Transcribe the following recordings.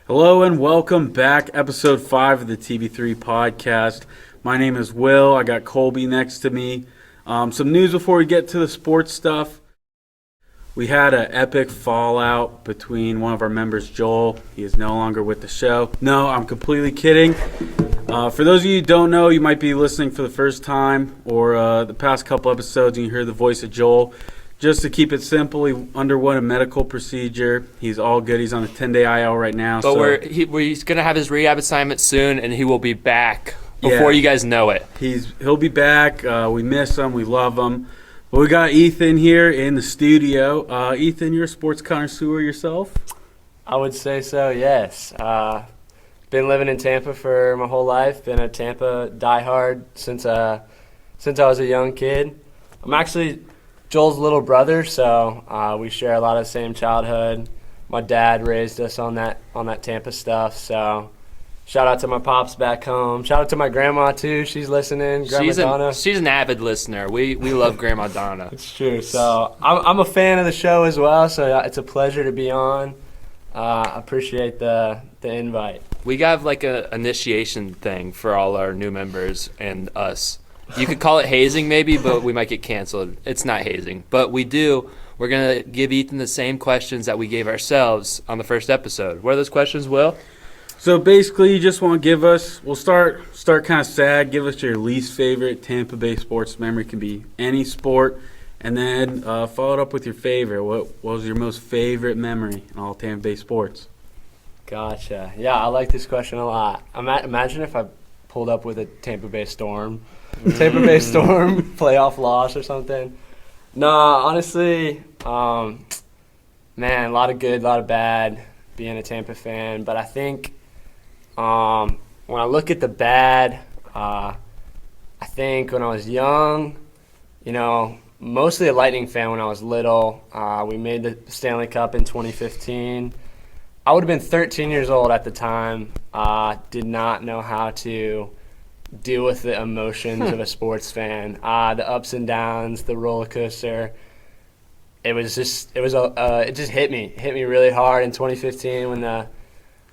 Hello and welcome back, episode 5 of the TV3 podcast. My name is Will. I got Colby next to me. Some news before we get to the sports stuff. We had an epic fallout between one of our members, Joel. He is no longer with the show. No, I'm completely kidding. For those of you who don't know, you might be listening for the first time or the past couple episodes and you hear the voice of Joel. Just to keep it simple, he underwent a medical procedure. He's all good. He's on a 10-day IL right now. But he's going to have his rehab assignment soon, and he will be back before you guys know it. He'll be back. We miss him. We love him. But we got Ethan here in the studio. Ethan, you're a sports connoisseur yourself? I would say so, yes. Been living in Tampa for my whole life. Been a Tampa diehard since I was a young kid. I'm actually Joel's little brother, so we share a lot of the same childhood. My dad raised us on that Tampa stuff, so shout out to my pops back home. Shout out to my grandma, too. She's listening, Grandma Donna. She's an avid listener. We love Grandma Donna. It's true. So I'm a fan of the show as well, so it's a pleasure to be on. I appreciate the invite. We got like a initiation thing for all our new members and us. You could call it hazing maybe, but we might get canceled. It's not hazing. But we're going to give Ethan the same questions that we gave ourselves on the first episode. What are those questions, Will? So basically, you just want to give us, we'll start kind of sad, give us your least favorite Tampa Bay sports memory. It can be any sport. And then follow it up with your favorite. What was your most favorite memory in all Tampa Bay sports? Gotcha. Yeah, I like this question a lot. Imagine if I pulled up with a Tampa Bay Storm. Tampa Bay Storm playoff loss or something. No, honestly, man, a lot of good, a lot of bad being a Tampa fan. But I think when I look at the bad, I think when I was young, mostly a Lightning fan when I was little. We made the Stanley Cup in 2015. I would have been 13 years old at the time. Did not know how to deal with the emotions of a sports fan. The ups and downs, the roller coaster. It just hit me really hard in 2015 when the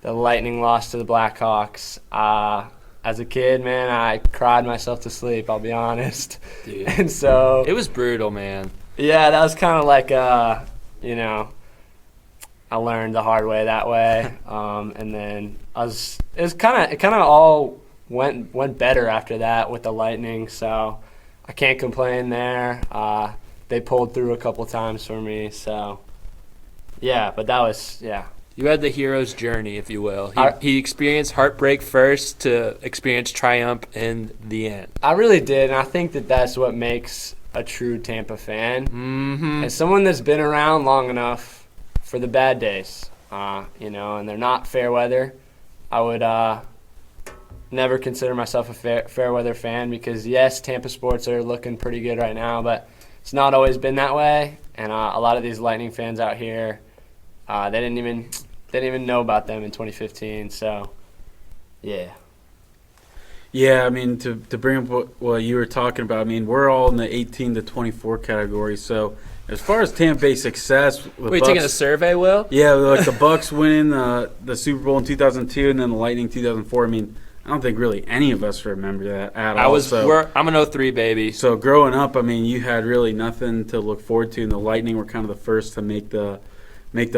Lightning lost to the Blackhawks. As a kid, man, I cried myself to sleep, I'll be honest. Dude. And so it was brutal, man. Yeah, that was kind of like I learned the hard way that way. And then it kind of all went better after that with the Lightning, so I can't complain there. They pulled through a couple times for me, so yeah, but that was, yeah. You had the hero's journey, if you will. He experienced heartbreak first to experience triumph in the end. I really did, and I think that's what makes a true Tampa fan. Mm-hmm. As someone that's been around long enough for the bad days, and they're not fair weather, I would never consider myself a fair weather fan because, yes, Tampa sports are looking pretty good right now, but it's not always been that way. And a lot of these Lightning fans out here, they didn't even know about them in 2015. So, yeah. Yeah, I mean, to bring up what you were talking about, I mean, we're all in the 18 to 24 category. So, as far as Tampa Bay success, were you taking a survey, Will? Yeah, like the Bucks winning the Super Bowl in 2002 and then the Lightning 2004. I mean, I don't think really any of us remember that at all. I'm an 03 baby. So growing up, I mean, you had really nothing to look forward to, and the Lightning were kind of the first to make the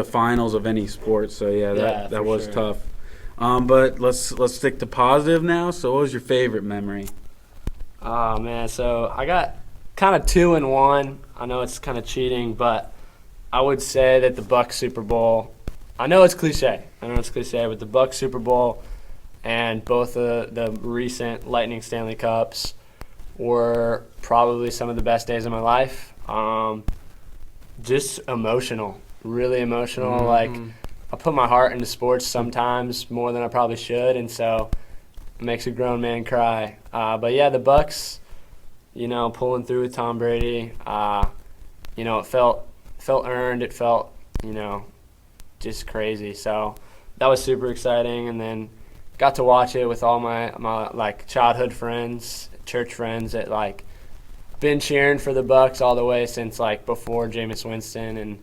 finals of any sport. So that was sure. tough. But let's stick to positive now. So what was your favorite memory? Oh man, so I got kind of 2 in 1. I know it's kind of cheating, but I would say that the Bucks Super Bowl. I know it's cliche, but the Bucks Super Bowl and both the recent Lightning Stanley Cups were probably some of the best days of my life. Just emotional, really emotional. Mm-hmm. Like, I put my heart into sports sometimes more than I probably should, and so it makes a grown man cry. But yeah, the Bucks, pulling through with Tom Brady, it felt earned. It felt, just crazy. So that was super exciting, and then got to watch it with all my like childhood friends, church friends that like been cheering for the Bucks all the way since like before Jameis Winston,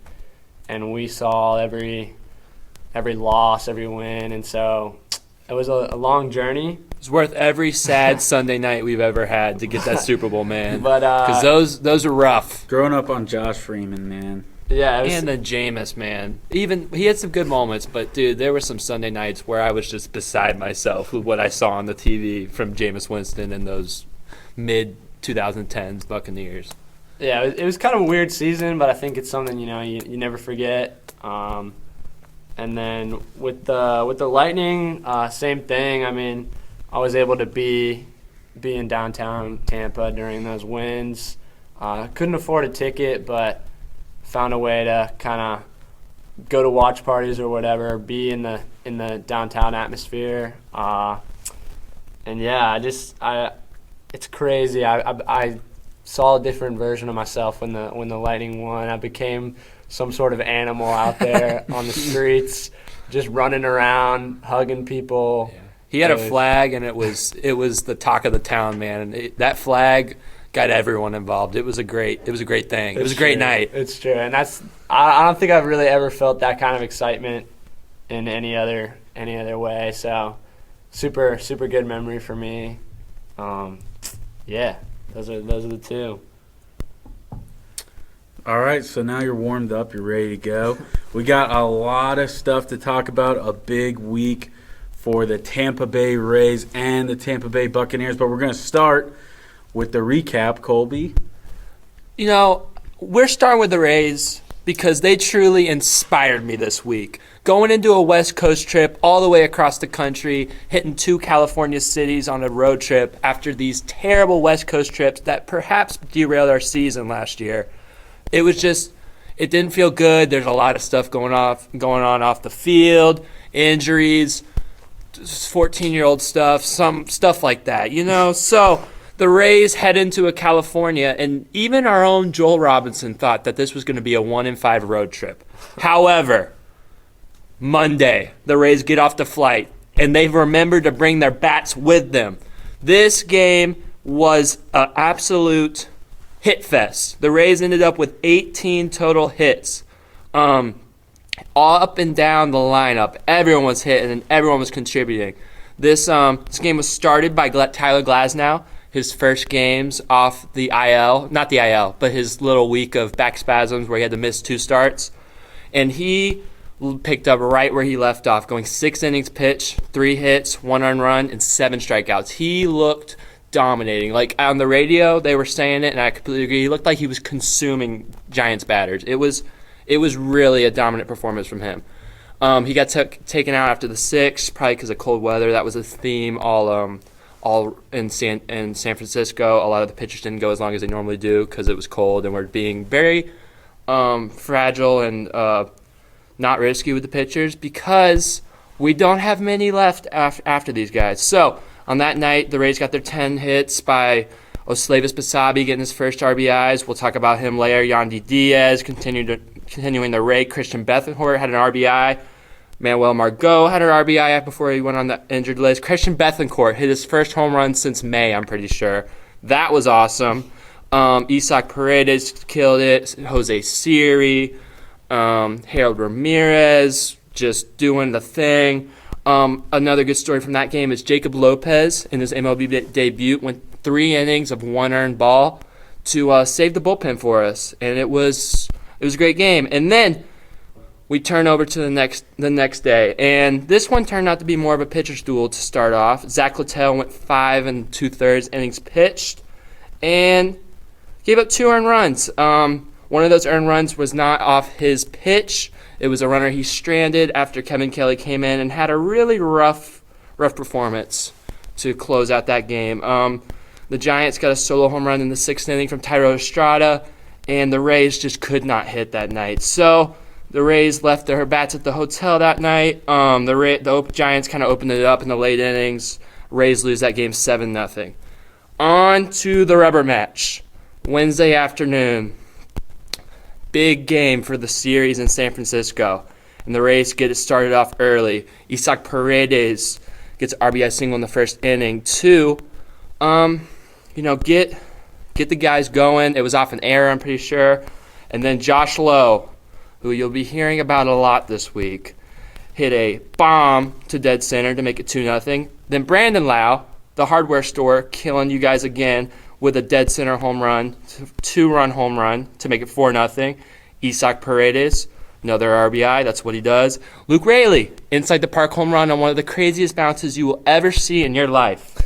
and we saw every every loss, every win, and so it was a long journey. It's worth every sad Sunday night we've ever had to get that Super Bowl, man. But because those are rough. Growing up on Josh Freeman, man. Yeah, And then Jameis, man. Even he had some good moments, but dude, there were some Sunday nights where I was just beside myself with what I saw on the TV from Jameis Winston and those mid 2010s Buccaneers. yeah, it was kind of a weird season, but I think it's something you never forget. And then with the Lightning, same thing. I mean, I was able to be in downtown Tampa during those wins. Couldn't afford a ticket, but found a way to kind of go to watch parties or whatever, be in the downtown atmosphere. And yeah, it's crazy. I saw a different version of myself when the Lightning won. I became some sort of animal out there on the streets, just running around, hugging people. Yeah. He had a flag, and it was the talk of the town, man. And that flag got everyone involved. It was a great thing. It was a great night. It's true, and I don't think I've really ever felt that kind of excitement in any other way. So super good memory for me. Yeah, those are the two. All right, so now you're warmed up. You're ready to go. We got a lot of stuff to talk about. A big week for the Tampa Bay Rays and the Tampa Bay Buccaneers, but we're going to start with the recap, Colby. We're starting with the Rays because they truly inspired me this week. Going into a West Coast trip all the way across the country, hitting 2 California cities on a road trip after these terrible West Coast trips that perhaps derailed our season last year. It didn't feel good. There's a lot of stuff going on off the field, injuries, 14-year-old stuff, some stuff like that, So the Rays head into a California, and even our own Joel Robinson thought that this was going to be a 1-5 road trip. However, Monday, the Rays get off the flight, and they've remembered to bring their bats with them. This game was an absolute hit fest. The Rays ended up with 18 total hits. All up and down the lineup, everyone was hitting and everyone was contributing. This game was started by Tyler Glasnow, his first games off the IL, not the IL, but his little week of back spasms where he had to miss 2 starts. And he picked up right where he left off, going 6 innings pitched, 3 hits, 1 earned run, and 7 strikeouts. He looked dominating. Like on the radio, they were saying it, and I completely agree. He looked like he was consuming Giants batters. It was really a dominant performance from him. He got taken out after the 6th, probably because of cold weather. That was a theme all in San Francisco. A lot of the pitchers didn't go as long as they normally do because it was cold, and we're being very fragile and not risky with the pitchers because we don't have many left after these guys. So on that night, the Rays got their 10 hits by Oslevis Basabe getting his first RBIs. We'll talk about him later. Yandy Diaz continuing the rate. Christian Bethencourt had an RBI. Manuel Margot had an RBI before he went on the injured list. Christian Bethencourt hit his first home run since May, I'm pretty sure. That was awesome. Isaac Paredes killed it. Jose Siri. Harold Ramirez just doing the thing. Another good story from that game is Jacob Lopez in his MLB debut went 3 innings of 1 earned ball to save the bullpen for us, and it was a great game. And then we turn over to the next day, and this one turned out to be more of a pitcher's duel to start off. Zach Littell went 5 2/3 innings pitched, and gave up 2 earned runs. One of those earned runs was not off his pitch. It was a runner he stranded after Kevin Kelly came in and had a really rough performance to close out that game. The Giants got a solo home run in the 6th inning from Tyro Estrada, and the Rays just could not hit that night. So the Rays left their bats at the hotel that night. The Giants kind of opened it up in the late innings. Rays lose that game 7-0. On to the rubber match. Wednesday afternoon. Big game for the series in San Francisco. And the Rays get it started off early. Isaac Paredes gets an RBI single in the first inning to, get the guys going. It was off an error, I'm pretty sure. And then Josh Lowe, who you'll be hearing about a lot this week, hit a bomb to dead center to make it 2-0. Then Brandon Lau, the hardware store, killing you guys again with a dead center home run, 2-run home run to make it 4-0. Isaac Paredes, another RBI. That's what he does. Luke Raley, inside the park home run on one of the craziest bounces you will ever see in your life.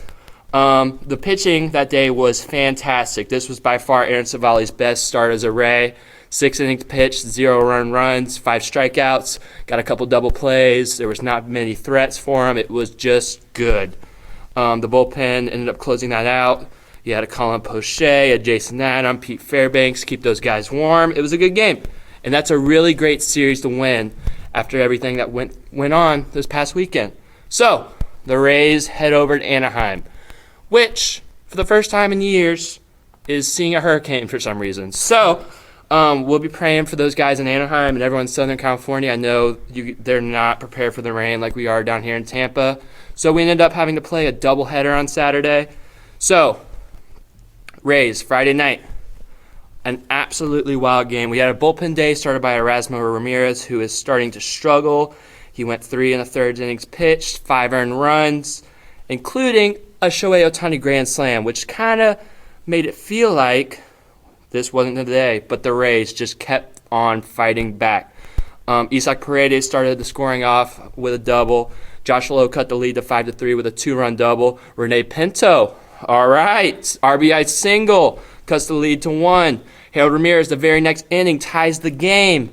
The pitching that day was fantastic. This was by far Aaron Savali's best start as a Ray. 6 innings pitched, 0 runs, 5 strikeouts, got a couple double plays. There was not many threats for him. It was just good. The bullpen ended up closing that out. You had a Colin Poche, a Jason Adam, Pete Fairbanks, keep those guys warm. It was a good game. And that's a really great series to win after everything that went on this past weekend. So, the Rays head over to Anaheim, which, for the first time in years, is seeing a hurricane for some reason. So, we'll be praying for those guys in Anaheim and everyone in Southern California. I know they're not prepared for the rain like we are down here in Tampa. So, we ended up having to play a doubleheader on Saturday. So, Rays, Friday night. An absolutely wild game. We had a bullpen day started by Erasmo Ramirez, who is starting to struggle. He went 3 1/3 innings pitched, 5 earned runs, including a Shohei Ohtani grand slam, which kind of made it feel like this wasn't the day, but the Rays just kept on fighting back. Isaac Paredes started the scoring off with a double. Josh Lowe cut the lead to 5-3 with a 2-run double. Rene Pinto, all right, RBI single, cuts the lead to 1. Harold Ramirez, the very next inning, ties the game.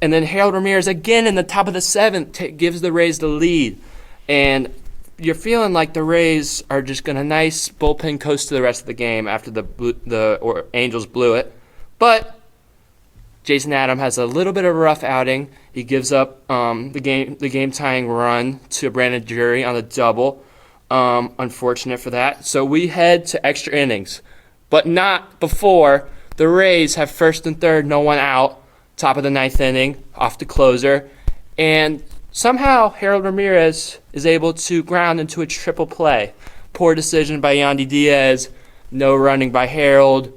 And then Harold Ramirez again in the top of the 7th gives the Rays the lead. And you're feeling like the Rays are just going to nice bullpen coast to the rest of the game after the Angels blew it. But Jason Adam has a little bit of a rough outing. He gives up the game tying run to Brandon Drury on the double. Unfortunate for that. So we head to extra innings, but not before the Rays have 1st and 3rd, no one out, top of the 9th inning, off the closer, and somehow Harold Ramirez is able to ground into a triple play. Poor decision by Yandy Diaz, no running by Harold,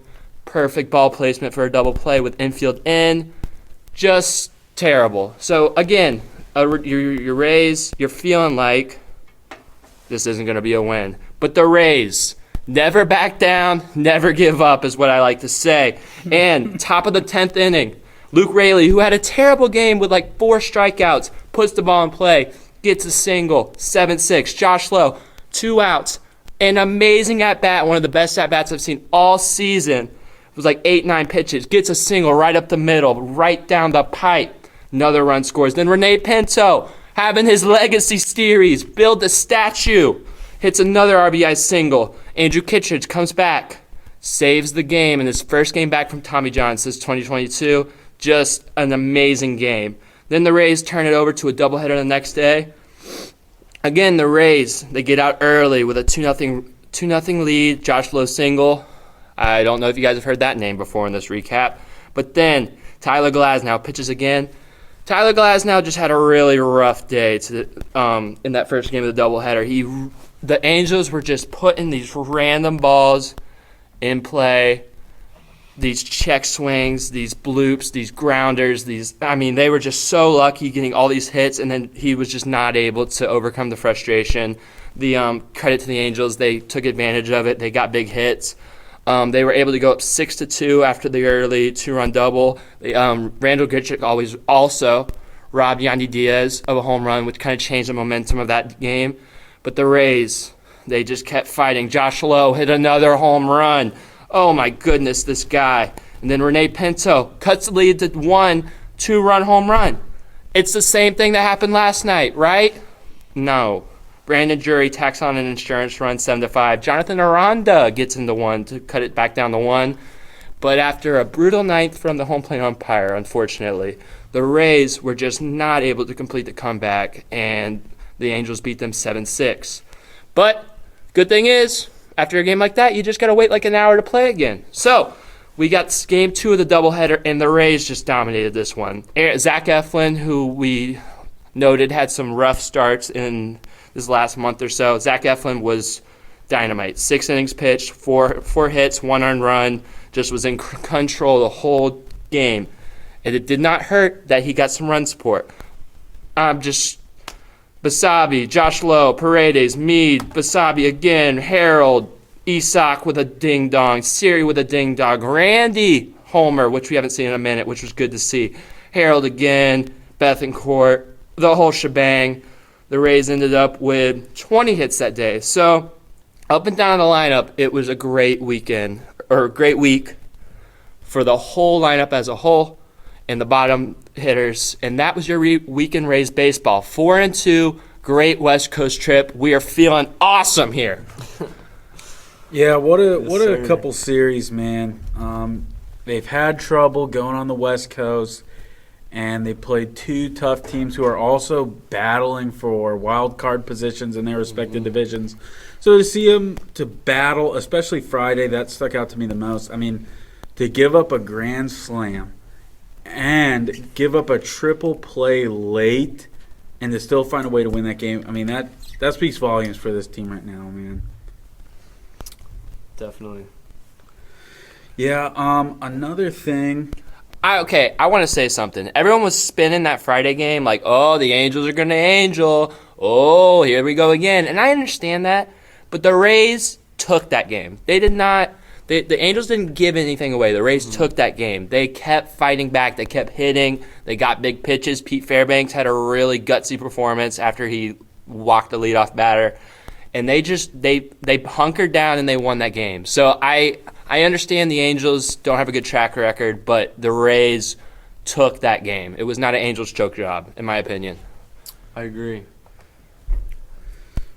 perfect ball placement for a double play with infield in, just terrible. So again, your Rays, you're feeling like this isn't going to be a win. But the Rays, never back down, never give up is what I like to say. And top of the 10th inning, Luke Raley, who had a terrible game with like 4 strikeouts, puts the ball in play, gets a single, 7-6. Josh Lowe, 2 outs. An amazing at-bat, one of the best at-bats I've seen all season. It was like 8-9 pitches, gets a single right up the middle, right down the pipe. Another run scores. Then Rene Pinto, having his legacy series, build a statue, hits another RBI single. Andrew Kittredge comes back, saves the game in his first game back from Tommy John since 2022. Just an amazing game. Then the Rays turn it over to a doubleheader the next day. Again, the Rays, they get out early with a 2-0 lead. Josh Lowe single. I don't know if you guys have heard that name before in this recap. But then Tyler Glasnow pitches again. Tyler Glasnow just had a really rough day in that first game of the doubleheader. The Angels were just putting these random balls in play, these check swings, these bloops, these grounders, they were just so lucky getting all these hits, and then he was just not able to overcome the frustration. The credit to the Angels, they took advantage of it. They got big hits. They were able to go up 6-2 after the early 2-run double. Randall Grichuk also robbed Yandy Diaz of a home run, which kind of changed the momentum of that game. But the Rays, they just kept fighting. Josh Lowe hit another home run. Oh, my goodness, this guy. And then Rene Pinto cuts the lead to 1 2-run home run. It's the same thing that happened last night, right? No. Brandon Drury tacks on an insurance run, 7-5. Jonathan Aranda gets into 1 to cut it back down to 1. But after a brutal ninth from the home plate umpire, unfortunately, the Rays were just not able to complete the comeback, and the Angels beat them 7-6. But good thing is, after a game like that, you just got to wait like an hour to play again. So we got game 2 of the doubleheader, and the Rays just dominated this one. Zach Eflin, who we noted had some rough starts in this last month or so. Zach Eflin was dynamite. 6 innings pitched, 4 hits, 1 earned run, just was in control the whole game. And it did not hurt that he got some run support. I'm just Basabi, Josh Lowe, Paredes, Mead, Basabi again, Harold, Isak with a ding-dong, Siri with a ding-dong, Randy Homer, which we haven't seen in a minute, which was good to see. Harold again, Bethancourt, the whole shebang. The Rays ended up with 20 hits that day. So up and down the lineup, it was a great weekend, or a great week for the whole lineup as a whole and the bottom hitters. And that was your weekend Rays baseball. 4-2, great West Coast trip. We are feeling awesome here. Yeah, what a couple series, man. They've had trouble going on the West Coast, and they played two tough teams who are also battling for wild card positions in their respective divisions. So to see them to battle, especially Friday, that stuck out to me the most. I mean, to give up a grand slam and give up a triple play late and to still find a way to win that game, I mean, that speaks volumes for this team right now, man. Definitely. Yeah, another thing. I want to say something. Everyone was spinning that Friday game like, oh, the Angels are going to Angel. Oh, here we go again. And I understand that, but the Rays took that game. They did not. The Angels didn't give anything away. The Rays took that game. They kept fighting back. They kept hitting. They got big pitches. Pete Fairbanks had a really gutsy performance after he walked the leadoff batter. And they hunkered down and they won that game. So I understand the Angels don't have a good track record, but the Rays took that game. It was not an Angels choke job, in my opinion. I agree.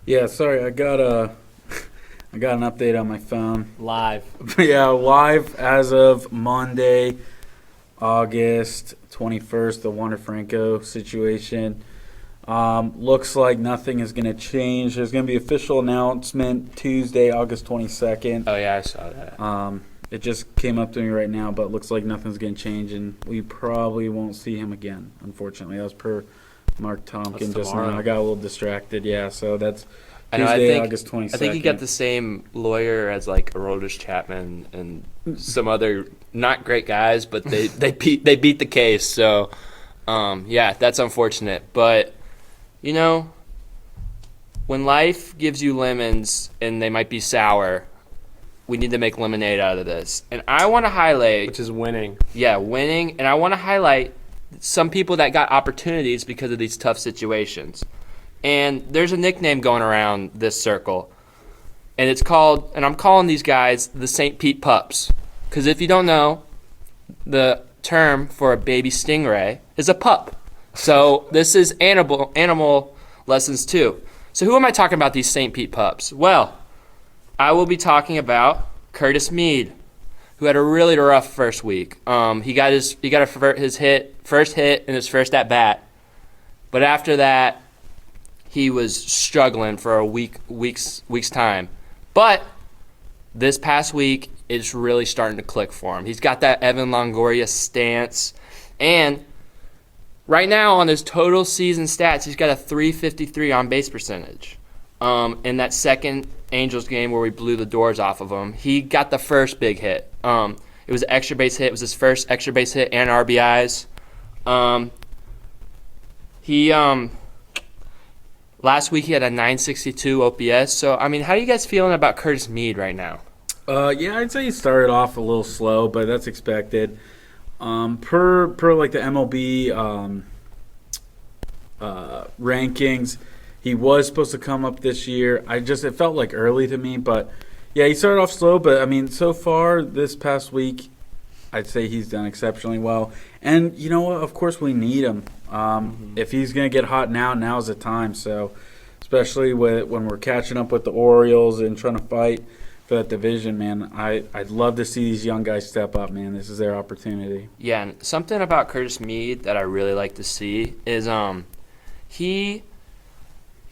Yeah, sorry, I got an update on my phone. Live. Yeah, live as of Monday, August 21st, the Wander Franco situation. Looks like nothing is going to change. There's going to be official announcement Tuesday, August 22nd. Oh, yeah, I saw that. It just came up to me right now, but looks like nothing's going to change, and we probably won't see him again, unfortunately. That was per Mark Tompkins just now. I got a little distracted. Yeah, so that's Tuesday, August 22nd. I think he got the same lawyer as like Aroldis Chapman and some other not great guys, but they beat the case. So, yeah, that's unfortunate. But, you know, when life gives you lemons and they might be sour, we need to make lemonade out of this. And I want to highlight... Which is winning. Yeah, winning. And I want to highlight some people that got opportunities because of these tough situations. And there's a nickname going around this circle. And it's called, and I'm calling these guys the St. Pete Pups. Because if you don't know, the term for a baby stingray is a pup. So this is animal lessons too. So who am I talking about, these St. Pete Pups? Well, I will be talking about Curtis Mead, who had a really rough first week. He got his first hit in his first at bat, but after that, he was struggling for a week's time. But this past week, it's really starting to click for him. He's got that Evan Longoria stance, and right now on his total season stats, he's got a .353 on base percentage. In that second Angels game where we blew the doors off of him, he got the first big hit. It was an extra base hit. It was his first extra base hit and RBIs. Last week he had a .962 OPS. So, I mean, how are you guys feeling about Curtis Mead right now? Yeah, I'd say he started off a little slow, but that's expected. Per like the MLB rankings, he was supposed to come up this year. It felt like early to me, but yeah, he started off slow. But I mean, so far this past week, I'd say he's done exceptionally well. And you know what? Of course, we need him. If he's gonna get hot now's the time. So, especially when we're catching up with the Orioles and trying to fight for that division, man, I'd love to see these young guys step up, man. This is their opportunity. Yeah, and something about Curtis Mead that I really like to see is he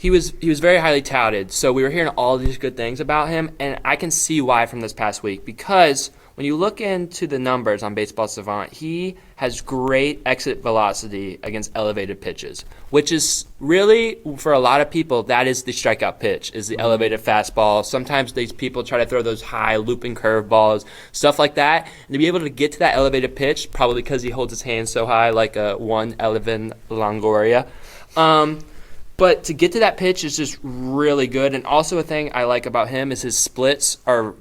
was very highly touted. So we were hearing all these good things about him, and I can see why from this past week, because when you look into the numbers on Baseball Savant, he has great exit velocity against elevated pitches, which is really, for a lot of people, that is the strikeout pitch, is the elevated fastball. Sometimes these people try to throw those high looping curveballs, stuff like that. And to be able to get to that elevated pitch, probably because he holds his hands so high like a 111 Longoria, But to get to that pitch is just really good. And also a thing I like about him is his splits are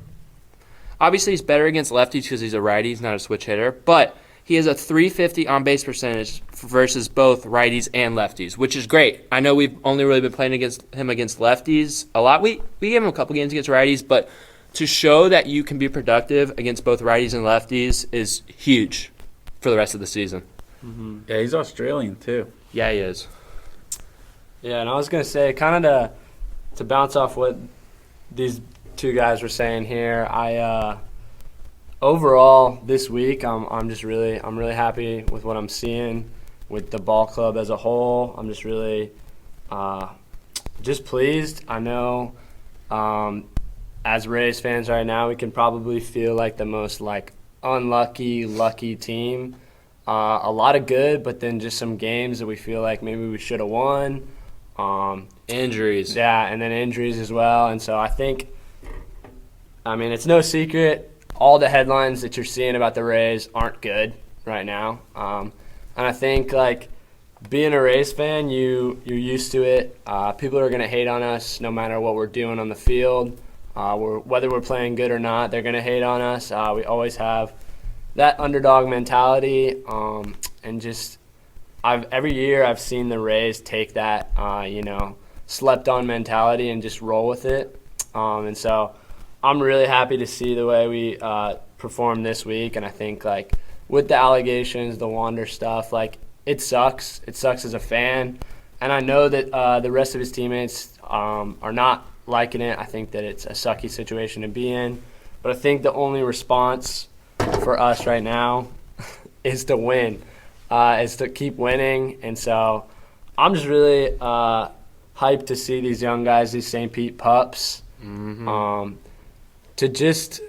– obviously he's better against lefties because he's a righty. He's not a switch hitter. But he has a .350 on-base percentage versus both righties and lefties, which is great. I know we've only really been playing against him against lefties a lot. We gave him a couple games against righties, but to show that you can be productive against both righties and lefties is huge for the rest of the season. Mm-hmm. Yeah, he's Australian too. Yeah, he is. Yeah, and I was going to say, kind of to bounce off what these two guys were saying here, overall this week I'm really happy with what I'm seeing with the ball club as a whole. I'm just really just pleased. I know as Rays fans right now, we can probably feel like the most unlucky, lucky team. A lot of good, but then just some games that we feel like maybe we should have won. Injuries. Yeah, and then injuries as well. And so I think, it's no secret, all the headlines that you're seeing about the Rays aren't good right now. And I think, being a Rays fan, you're used to it. People are going to hate on us no matter what we're doing on the field. Whether we're playing good or not, they're going to hate on us. We always have that underdog mentality, and just every year I've seen the Rays take that slept-on mentality and just roll with it. And so I'm really happy to see the way we performed this week. And I think with the allegations, the Wander stuff, it sucks. It sucks as a fan. And I know that the rest of his teammates are not liking it. I think that it's a sucky situation to be in. But I think the only response for us right now is to win, is to keep winning. And so I'm just really hyped to see these young guys, these St. Pete pups, to just,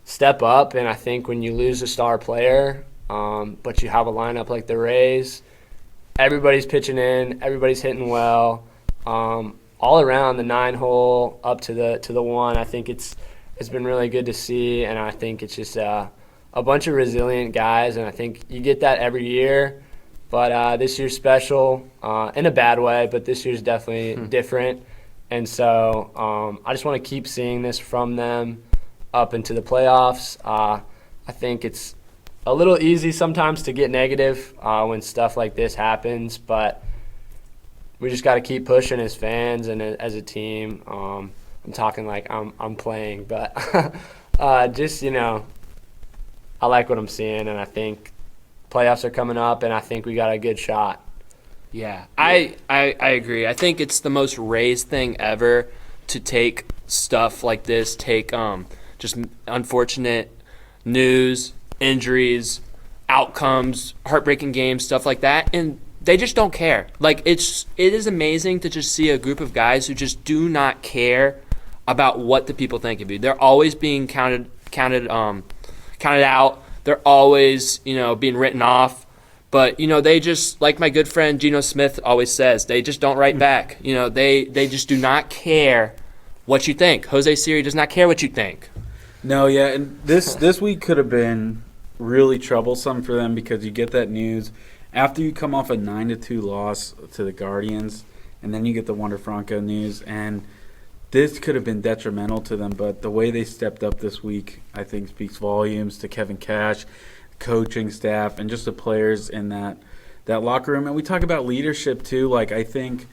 step up. And I think when you lose a star player, but you have a lineup like the Rays, everybody's pitching in, everybody's hitting well, all around the 9-hole up to the 1. I think it's been really good to see, and I think it's just a bunch of resilient guys, and I think you get that every year. But this year's special in a bad way, but this year's definitely different. And so I just want to keep seeing this from them up into the playoffs. I think it's a little easy sometimes to get negative when stuff like this happens, but we just got to keep pushing as fans and as a team. I'm talking like I'm playing, but just, I like what I'm seeing, and I think playoffs are coming up, and I think we got a good shot. Yeah, I agree. I think it's the most Rays thing ever to take stuff like this, take just unfortunate news, injuries, outcomes, heartbreaking games, stuff like that, and they just don't care. It is amazing to just see a group of guys who just do not care about what the people think of you. They're always being counted out. They're always, being written off. But, they just, like my good friend Geno Smith always says, they just don't write back. They just do not care what you think. Jose Siri does not care what you think. No, yeah, and this week could have been really troublesome for them because you get that news after you come off a 9-2 loss to the Guardians, and then you get the Wander Franco news, and this could have been detrimental to them. But the way they stepped up this week, I think, speaks volumes to Kevin Cash, coaching staff, and just the players in that locker room. And we talk about leadership too. I think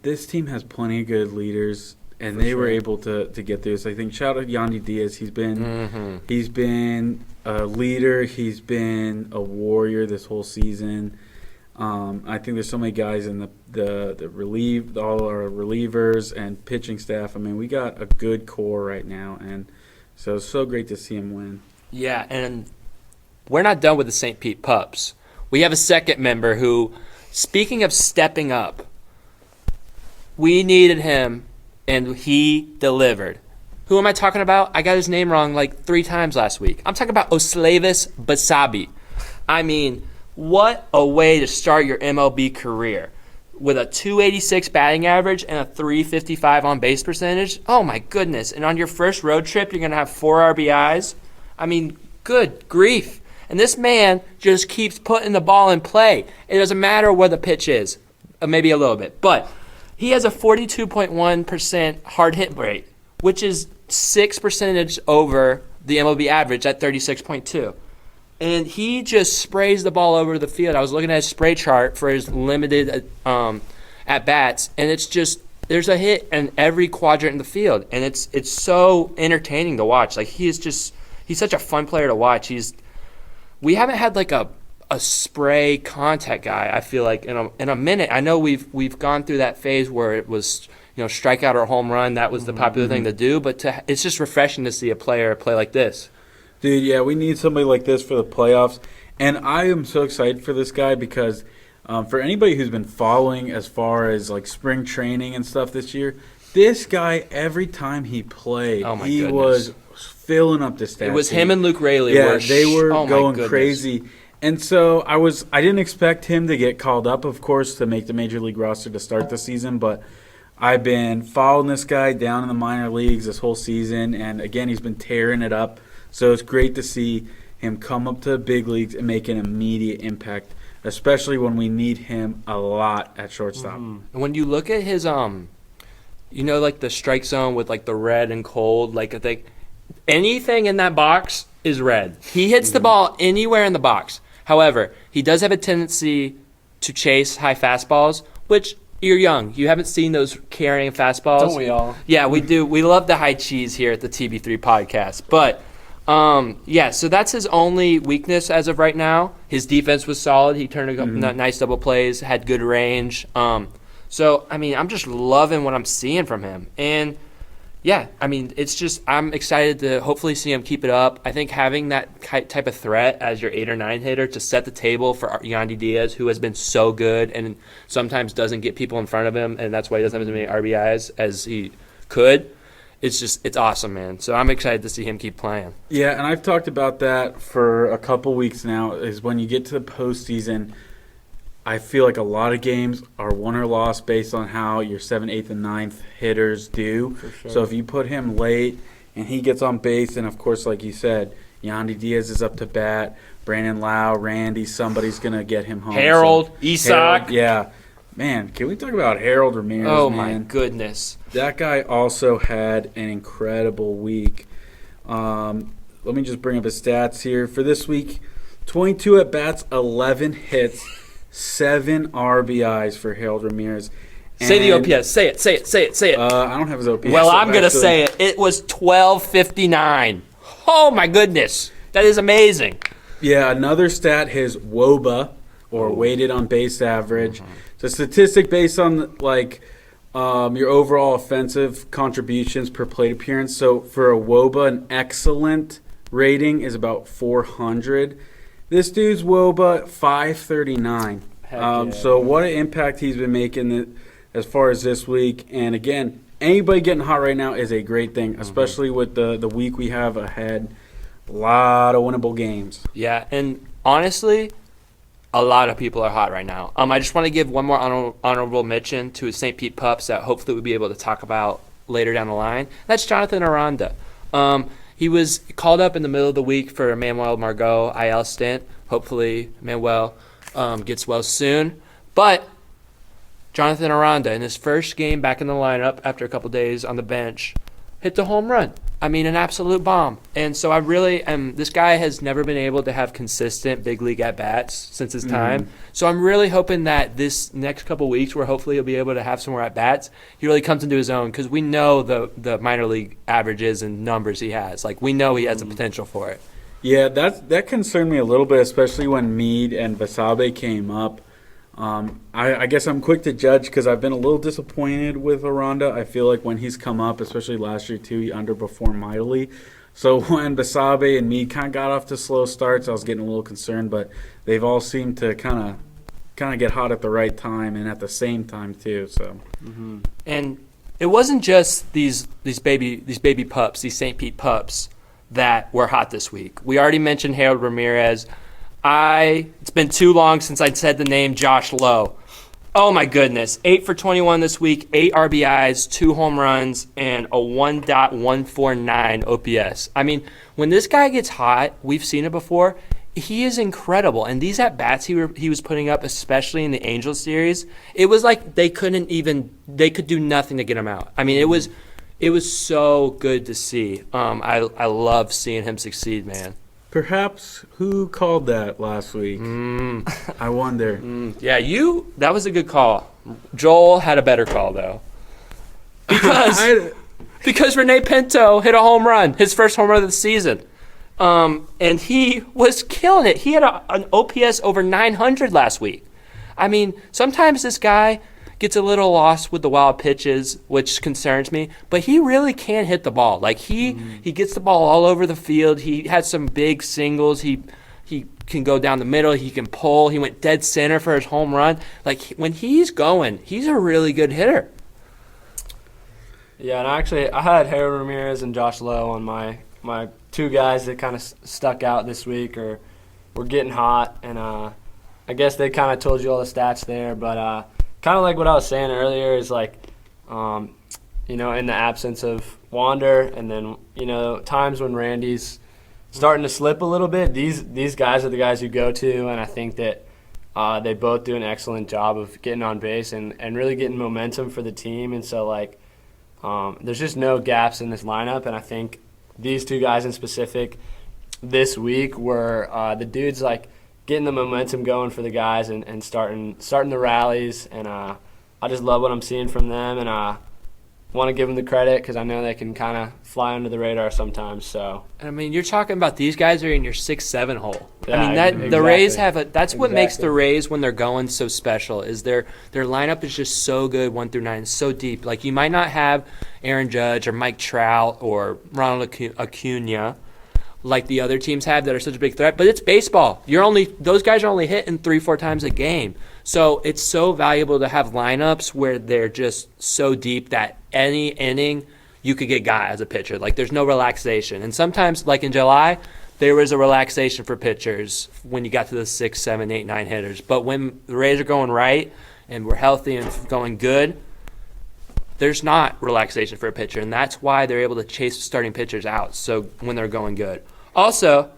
this team has plenty of good leaders, and they were able to get through this. I think shout out Yandy Diaz. He's been a leader. He's been a warrior this whole season. I think there's so many guys in all our relievers and pitching staff. We got a good core right now, and so it's so great to see him win. Yeah, and we're not done with the St. Pete Pups. We have a second member who, speaking of stepping up, we needed him, and he delivered. Who am I talking about? I got his name wrong 3 times last week. I'm talking about Osleivis Basabe. What a way to start your MLB career. With a 286 batting average and a 355 on base percentage. Oh my goodness. And on your first road trip, you're going to have 4 RBIs. Good grief. And this man just keeps putting the ball in play. It doesn't matter where the pitch is, maybe a little bit. But he has a 42.1% hard hit rate, which is 6% over the MLB average at 36.2. And he just sprays the ball over the field. I was looking at his spray chart for his limited at-bats, and it's just there's a hit in every quadrant in the field. And it's so entertaining to watch. Like, he's such a fun player to watch. We haven't had like a spray contact guy, I feel like, in a minute. I know we've gone through that phase where it was, strikeout or home run. That was the popular thing to do. But it's just refreshing to see a player play like this. Dude, yeah, we need somebody like this for the playoffs. And I am so excited for this guy because for anybody who's been following as far as like spring training and stuff this year, this guy, every time he played, he was filling up the stats. It was him and Luke Raley. Yeah, they were going crazy. And so I didn't expect him to get called up, of course, to make the Major League roster to start the season, but I've been following this guy down in the minor leagues this whole season, and again, he's been tearing it up. So it's great to see him come up to the big leagues and make an immediate impact, especially when we need him a lot at shortstop. And when you look at his, like the strike zone with like the red and cold, like I think anything in that box is red. He hits the ball anywhere in the box. However, he does have a tendency to chase high fastballs, which you're young. You haven't seen those carrying fastballs. Don't we all? Yeah, we do. We love the high cheese here at the TB3 podcast. But, so that's his only weakness as of right now. His defense was solid. He turned nice double plays, had good range. I'm just loving what I'm seeing from him. And, it's just I'm excited to hopefully see him keep it up. I think having that type of threat as your 8 or 9 hitter to set the table for Yandy Diaz, who has been so good and sometimes doesn't get people in front of him, and that's why he doesn't have as many RBIs as he could. It's awesome, man. So I'm excited to see him keep playing. Yeah, and I've talked about that for a couple weeks now, is when you get to the postseason, I feel like a lot of games are won or lost based on how your 7th, 8th, and 9th hitters do. For sure. So if you put him late and he gets on base, and of course, like you said, Yandy Diaz is up to bat, Brandon Lau, Randy, somebody's going to get him home. Harold, Isak. Yeah. Man, can we talk about Harold Ramirez, Oh, man? my goodness. That guy also had an incredible week. Let me just bring up his stats here. For this week, 22 at-bats, 11 hits, 7 RBIs for Harold Ramirez. Say the OPS. Say it. I don't have his OPS. Well, I'm going to say it. It was 1259. Oh, my goodness. That is amazing. Yeah, another stat, his WOBA, or weighted on base average. It's a statistic based on, your overall offensive contributions per plate appearance. So for a WOBA, an excellent rating is about 400. This dude's WOBA, 539. So what an impact he's been making as far as this week. And, again, anybody getting hot right now is a great thing, especially with the week we have ahead. A lot of winnable games. Yeah, and honestly, a lot of people are hot right now. I just want to give one more honorable mention to his St. Pete Pups that hopefully we'll be able to talk about later down the line. That's Jonathan Aranda. He was called up in the middle of the week for Manuel Margot IL stint. Hopefully Manuel gets well soon. But Jonathan Aranda, in his first game back in the lineup after a couple days on the bench, hit the home run. An absolute bomb. And so I really am – this guy has never been able to have consistent big league at-bats since his time. So I'm really hoping that this next couple weeks where hopefully he'll be able to have some more at-bats, he really comes into his own because we know the minor league averages and numbers he has. We know he has the potential for it. Yeah, that concerned me a little bit, especially when Meade and Basabe came up. I guess I'm quick to judge because I've been a little disappointed with Aranda. I feel like when he's come up, especially last year too, he underperformed mightily. So when Basabe and Meade kind of got off to slow starts, I was getting a little concerned. But they've all seemed to kind of get hot at the right time and at the same time too. So, And it wasn't just these baby pups, these St. Pete Pups, that were hot this week. We already mentioned Harold Ramirez. It's been too long since I said the name Josh Lowe. Oh my goodness. 8 for 21 this week, 8 RBIs, 2 home runs, and a 1.149 OPS. When this guy gets hot, we've seen it before, he is incredible. And these at-bats he was putting up, especially in the Angels series, it was like they could do nothing to get him out. I mean, it was so good to see. I love seeing him succeed, man. Perhaps who called that last week? I wonder. Yeah, that was a good call. Joel had a better call, though. Because Rene Pinto hit a home run, his first home run of the season. And he was killing it. He had an OPS over 900 last week. I mean, sometimes this guy gets a little lost with the wild pitches, which concerns me, but he really can hit the ball. Like, he gets the ball all over the field. He had some big singles. He can go down the middle. He can pull. He went dead center for his home run. Like, when he's going, he's a really good hitter. Yeah, and I had Harold Ramirez and Josh Lowe on my two guys that kind of stuck out this week or were getting hot, and I guess they kind of told you all the stats there, but kind of like what I was saying earlier is like, in the absence of Wander, and then times when Randy's starting to slip a little bit, these guys are the guys you go to, and I think that they both do an excellent job of getting on base and really getting momentum for the team, and so like there's just no gaps in this lineup, and I think these two guys in specific this week were the dudes like getting the momentum going for the guys and starting the rallies, and I just love what I'm seeing from them, and I want to give them the credit because I know they can kind of fly under the radar sometimes. So I mean, you're talking about these guys are in your 6-7 hole. Yeah, I mean, exactly. The Rays have that's what makes the Rays when they're going so special is their lineup is just so good 1 through 9, so deep. Like, you might not have Aaron Judge or Mike Trout or Ronald Acuna like the other teams have that are such a big threat, but it's baseball. Those guys are only hitting 3-4 times a game. So it's so valuable to have lineups where they're just so deep that any inning you could get guy as a pitcher. Like, there's no relaxation. And sometimes, like in July, there was a relaxation for pitchers when you got to the 6, 7, 8, 9 hitters. But when the Rays are going right and we're healthy and going good, there's not relaxation for a pitcher, and that's why they're able to chase starting pitchers out so when they're going good. Also,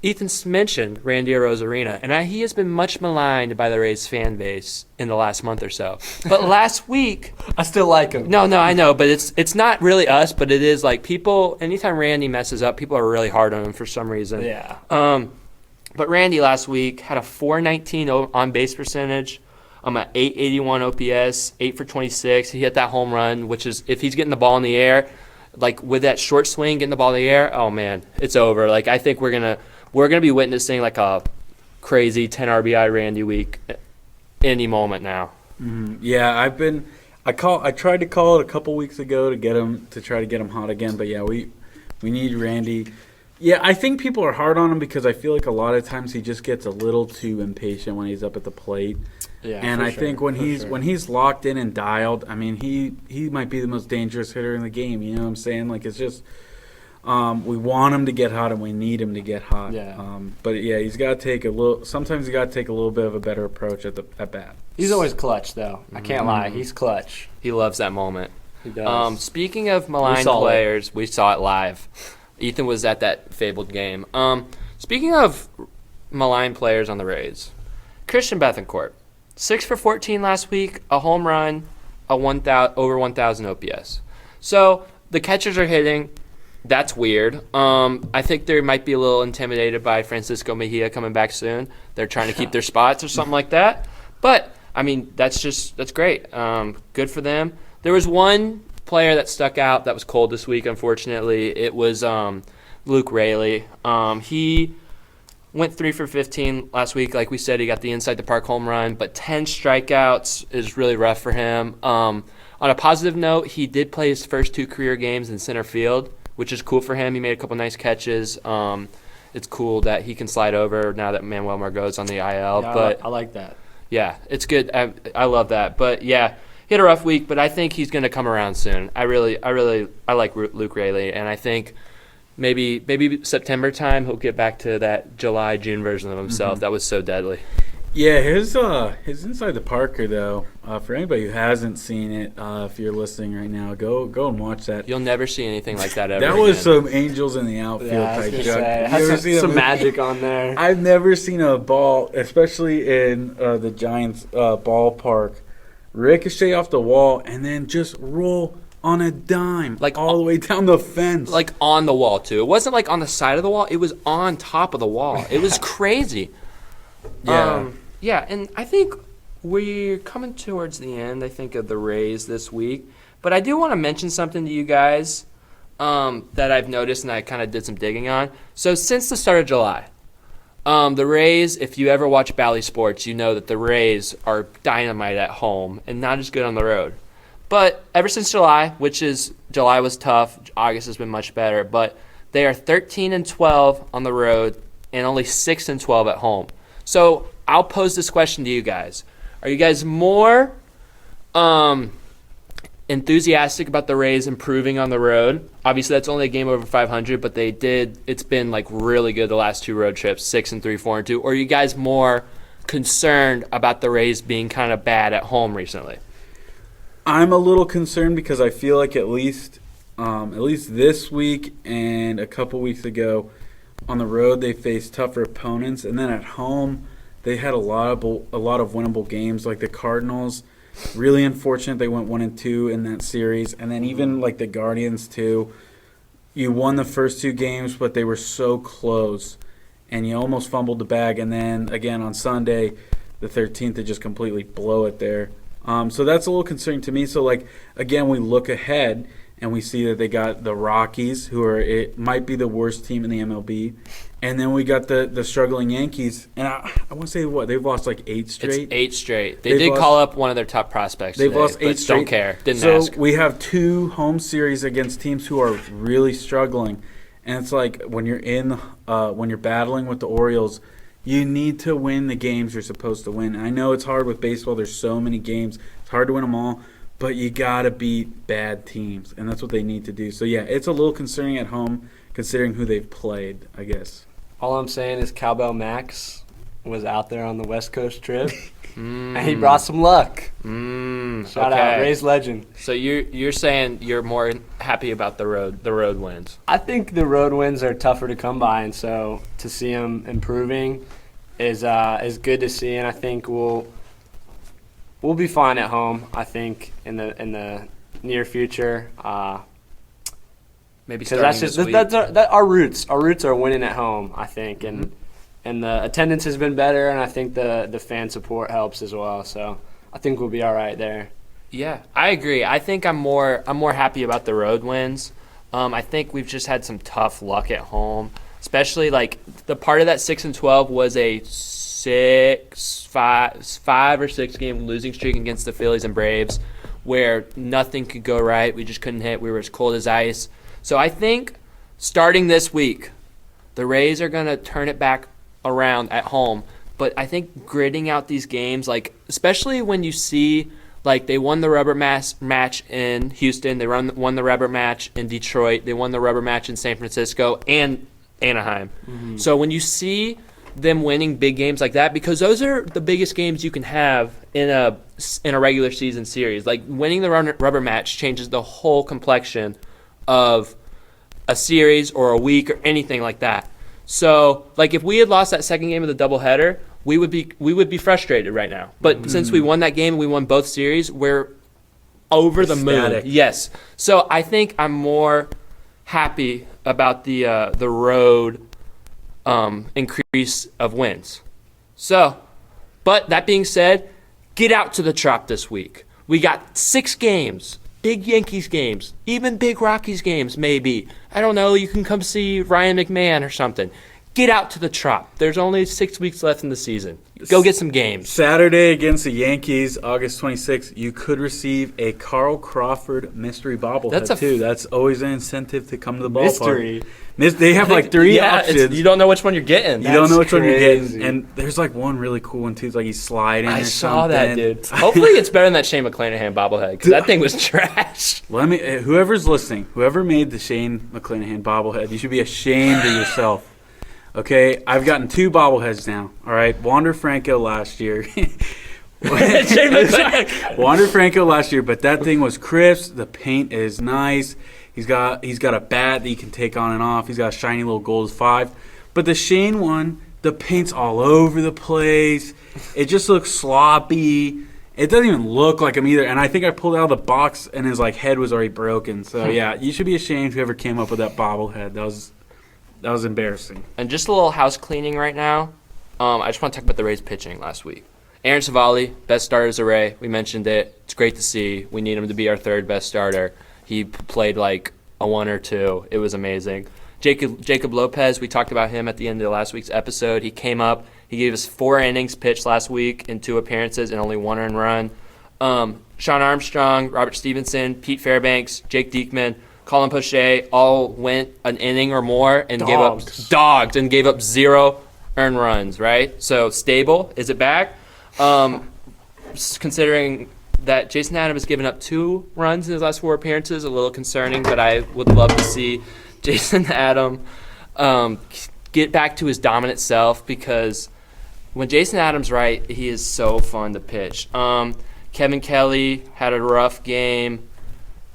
Ethan mentioned Randy Arozarena, and he has been much maligned by the Rays fan base in the last month or so. But last week, I still like him. No, I know, but it's not really us, but it is like people. Anytime Randy messes up, people are really hard on him for some reason. Yeah. But Randy last week had a .419 on base percentage. At 881 OPS, 8 for 26. He hit that home run, which is, if he's getting the ball in the air, like with that short swing, getting the ball in the air, oh man, it's over. Like, I think we're gonna be witnessing like a crazy 10 RBI Randy week any moment now. Yeah, I tried to call it a couple weeks ago to try to get him hot again, but yeah, we need Randy. Yeah, I think people are hard on him because I feel like a lot of times he just gets a little too impatient when he's up at the plate. Yeah, and I think when he's locked in and dialed, I mean, he might be the most dangerous hitter in the game. You know what I'm saying? Like, it's just we want him to get hot and we need him to get hot. Yeah. But yeah, he's got to take a little. Sometimes you got to take a little bit of a better approach at bat. He's always clutch, though. I can't lie. He's clutch. He loves that moment. He does. Speaking of maligned players, we saw it live. Ethan was at that fabled game. Speaking of maligned players on the Rays, Christian Bethancourt, 6 for 14 last week, a home run, over 1,000 OPS. So the catchers are hitting. That's weird. I think they might be a little intimidated by Francisco Mejia coming back soon. They're trying to keep their spots or something like that. But, I mean, that's great. Good for them. There was one player that stuck out that was cold this week, unfortunately. It was Luke Raley. He went 3 for 15 last week. Like we said, he got the inside the park home run, but 10 strikeouts is really rough for him. On a positive note, he did play his first 2 career games in center field, which is cool for him. He made a couple nice catches. It's cool that he can slide over now that Manuel Margot's on the IL. Yeah, but I like that. Yeah, it's good. I love that. But yeah, he had a rough week, but I think he's going to come around soon. I like Luke Raley, and I think maybe September time he'll get back to that July, June version of himself that was so deadly. Yeah, his Inside the Parker though. For anybody who hasn't seen it, if you're listening right now, go and watch that. You'll never see anything like that ever. That was some angels in the outfield type shot. It has some magic on there. I've never seen a ball, especially in the Giants ballpark, ricochet off the wall and then just roll on a dime, Like all the way down the fence. Like on the wall too. It wasn't like on the side of the wall. It was on top of the wall. It was crazy. Yeah. Yeah, and I think we're coming towards the end, I think, of the Rays this week. But I do want to mention something to you guys that I've noticed and I kind of did some digging on. So since the start of July, the Rays, if you ever watch Bally Sports, you know that the Rays are dynamite at home and not as good on the road. But ever since July, July was tough, August has been much better, but they are 13-12 on the road and only 6-12 at home. So I'll pose this question to you guys. Are you guys more enthusiastic about the Rays improving on the road? Obviously, that's only a game over 500, but it's been like really good the last two road trips, 6-3, 4-2. Or are you guys more concerned about the Rays being kind of bad at home recently? I'm a little concerned because I feel like at least this week and a couple weeks ago, on the road they faced tougher opponents, and then at home they had a lot of winnable games. Like the Cardinals, really unfortunate they went 1-2 in that series, and then even like the Guardians too. You won the first two games, but they were so close, and you almost fumbled the bag. And then again on Sunday, the 13th, they just completely blow it there. So that's a little concerning to me. So like again, we look ahead and we see that they got the Rockies, it might be the worst team in the MLB. And then we got the struggling Yankees. And I want to say, they've lost like 8 straight? It's 8 straight. They did call up one of their top prospects They've today, lost 8 but straight. Don't care. Didn't so ask. We have 2 home series against teams who are really struggling. And it's like when you're battling with the Orioles, you need to win the games you're supposed to win. And I know it's hard with baseball. There's so many games. It's hard to win them all. But you got to beat bad teams, and that's what they need to do. So, yeah, it's a little concerning at home considering who they've played, I guess. All I'm saying is Cowbell Max was out there on the West Coast trip, and he brought some luck. Shout out, Rays legend. So you're saying you're more happy about the road wins? I think the road wins are tougher to come by, and so to see him improving is good to see, and I think we'll be fine at home. I think in the near future. Maybe because starting that's just this week. that's our roots. Our roots are winning at home, I think, and the attendance has been better, and I think the fan support helps as well. So I think we'll be all right there. Yeah, I agree. I think I'm more happy about the road wins. I think we've just had some tough luck at home, especially like the part of that 6-12 was a 5 or 6 game losing streak against the Phillies and Braves, where nothing could go right. We just couldn't hit. We were as cold as ice. So I think starting this week, the Rays are going to turn it back around at home. But I think gritting out these games, like especially when you see like they won the rubber match in Houston, they won the rubber match in Detroit, they won the rubber match in San Francisco and Anaheim. So when you see them winning big games like that, because those are the biggest games you can have in a regular season series. Like winning the rubber match changes the whole complexion of a series or a week or anything like that. So, like if we had lost that second game of the doubleheader, we would be frustrated right now. But since we won that game and we won both series, we're over the moon. Yes. So I think I'm more happy about the road increase of wins. So, but that being said, get out to the Trop this week. We got 6 games. Big Yankees games, even big Rockies games, maybe. I don't know, you can come see Ryan McMahon or something. Get out to the Trop. There's only 6 weeks left in the season. Go get some games. Saturday against the Yankees, August 26th, you could receive a Carl Crawford mystery bobblehead, too. That's always an incentive to come to the ballpark. Mystery. They have like 3 options. You don't know which one you're getting. You don't know which one you're getting. And there's like one really cool one, too. It's like he's sliding I or saw something. that, dude. Hopefully it's better than that Shane McClanahan bobblehead, because that thing was trash. Whoever's listening, whoever made the Shane McClanahan bobblehead, you should be ashamed of yourself. Okay, I've gotten 2 bobbleheads now. All right, Wander Franco last year. Wander Franco last year, but that thing was crisp. The paint is nice. He's got a bat that you can take on and off. He's got a shiny little gold 5. But the Shane one, the paint's all over the place. It just looks sloppy. It doesn't even look like him either. And I think I pulled it out of the box and his head was already broken. So yeah, you should be ashamed whoever came up with that bobblehead. That was embarrassing. And just a little house cleaning right now. I just want to talk about the Rays pitching last week. Aaron Savali, best starter as a Ray. We mentioned it. It's great to see. We need him to be our 3rd best starter. He played like a 1 or 2. It was amazing. Jacob Lopez, we talked about him at the end of last week's episode. He came up. He gave us 4 innings pitched last week in 2 appearances and only 1 earned run. Sean Armstrong, Robert Stevenson, Pete Fairbanks, Jake Diekman, Colin Poche all went an inning or more and gave up 0 earned runs, right? So stable. Is it back? Considering that Jason Adams has given up 2 runs in his last 4 appearances, a little concerning, but I would love to see Jason Adams get back to his dominant self, because when Jason Adams right, he is so fun to pitch. Kevin Kelly had a rough game.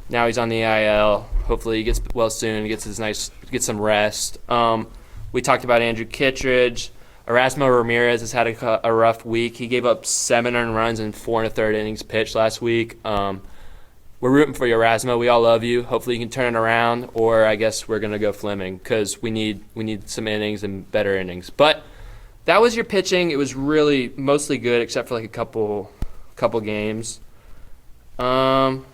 Now he's on the IL. Hopefully he gets well soon. Gets some rest. We talked about Andrew Kittredge. Erasmo Ramirez has had a rough week. He gave up 7 earned runs in 4 1/3 innings pitched last week. We're rooting for you, Erasmo. We all love you. Hopefully you can turn it around, or I guess we're gonna go Fleming, because we need some innings and better innings. But that was your pitching. It was really mostly good, except for a couple games. 2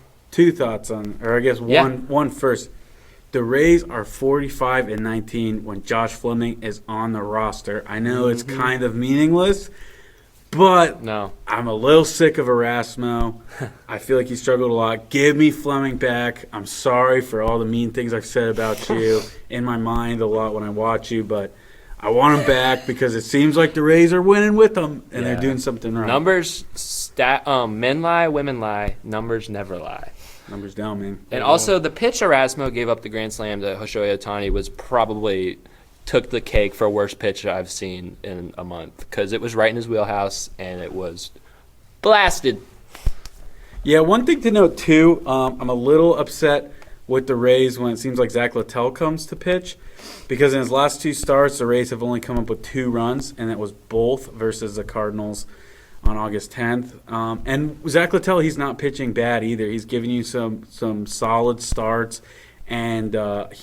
thoughts on, or I guess one first. The Rays are 45-19 when Josh Fleming is on the roster. I know it's kind of meaningless, but no, I'm a little sick of Erasmo. I feel like he struggled a lot. Give me Fleming back. I'm sorry for all the mean things I've said about you in my mind a lot when I watch you, but I want him back because it seems like the Rays are winning with him and they're doing something right. Numbers, men lie, women lie. Numbers never lie. Numbers down, man. And also, the pitch Erasmo gave up the grand slam to Hoshoi Ohtani was probably took the cake for worst pitch I've seen in a month, because it was right in his wheelhouse and it was blasted. Yeah, one thing to note, too, I'm a little upset with the Rays when it seems like Zach Littell comes to pitch, because in his last 2 starts, the Rays have only come up with 2 runs, and it was both versus the Cardinals on August 10th. And Zach Littell, he's not pitching bad either. He's giving you some solid starts, and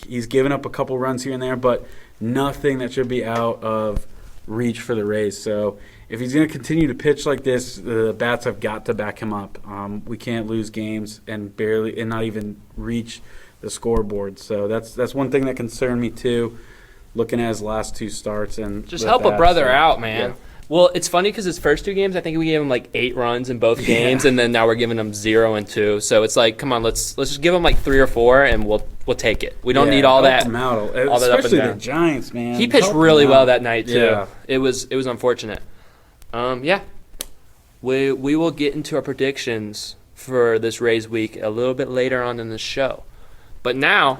he's given up a couple runs here and there, but nothing that should be out of reach for the Rays. So if he's going to continue to pitch like this, the bats have got to back him up. We can't lose games and not even reach the scoreboard. So that's one thing that concerned me too, looking at his last 2 starts. And just help a brother out, man. Yeah. Well, it's funny because his first 2 games, I think we gave him 8 runs in both games, and then now we're giving him 0 and 2. So it's come on, let's just give him 3 or 4, and we'll take it. We don't need all that. Him out. All that especially the Giants, man. He pitched really well that night too. Yeah. It was unfortunate. We will get into our predictions for this Rays week a little bit later on in the show, but now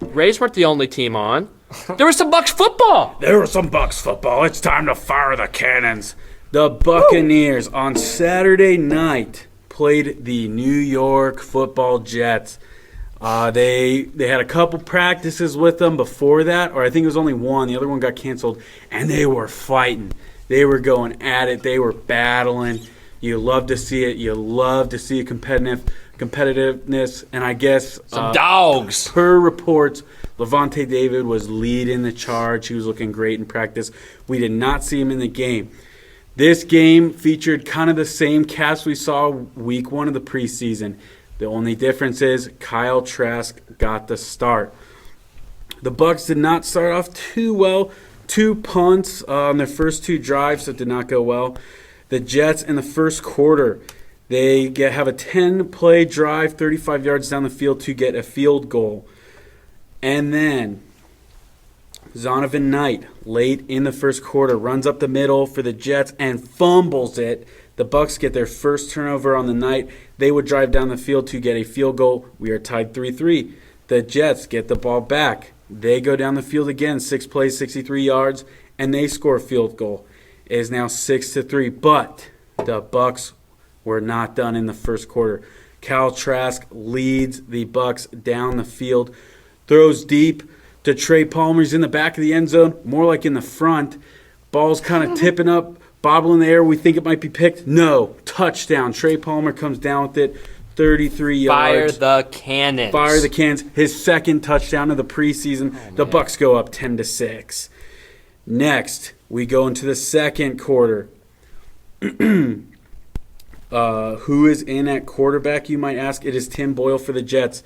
Rays weren't the only team on. There was some Bucs football. It's time to fire the cannons. The Buccaneers on Saturday night played the New York Football Jets. They had a couple practices with them before that, or I think it was only one. The other one got canceled, and they were fighting. They were going at it. They were battling. You love to see it. You love to see competitiveness, and I guess some dogs. Per reports, Levante David was leading the charge. He was looking great in practice. We did not see him in the game. This game featured kind of the same cast we saw week 1 of the preseason. The only difference is Kyle Trask got the start. The Bucs did not start off too well. 2 punts on their first 2 drives that did not go well. The Jets in the first quarter, they have a 10-play drive, 35 yards down the field to get a field goal. And then Zonovan Knight, late in the first quarter, runs up the middle for the Jets and fumbles it. The Bucs get their first turnover on the night. They would drive down the field to get a field goal. We are tied 3-3. The Jets get the ball back. They go down the field again, 6 plays, 63 yards, and they score a field goal. It is now 6-3, but the Bucs were not done in the first quarter. Cal Trask leads the Bucs down the field, throws deep to Trey Palmer. He's in the back of the end zone, more like in the front. Ball's kind of tipping up, bobbling in the air. We think it might be picked. No, touchdown. Trey Palmer comes down with it, 33 yards. Fire the cannons. Fire the cannons. His second touchdown of the preseason. The Bucs go up 10-6. Next, we go into the second quarter. Who is in at quarterback, you might ask? It is Tim Boyle for the Jets.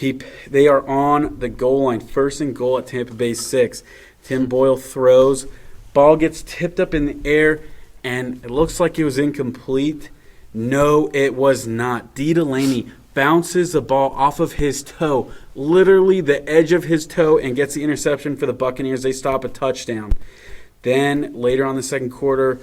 They are on the goal line. First and goal at Tampa Bay 6. Tim Boyle throws. Ball gets tipped up in the air, and it looks like it was incomplete. No, it was not. D. Delaney bounces the ball off of his toe, literally the edge of his toe, and gets the interception for the Buccaneers. They stop a touchdown. Then later on the second quarter,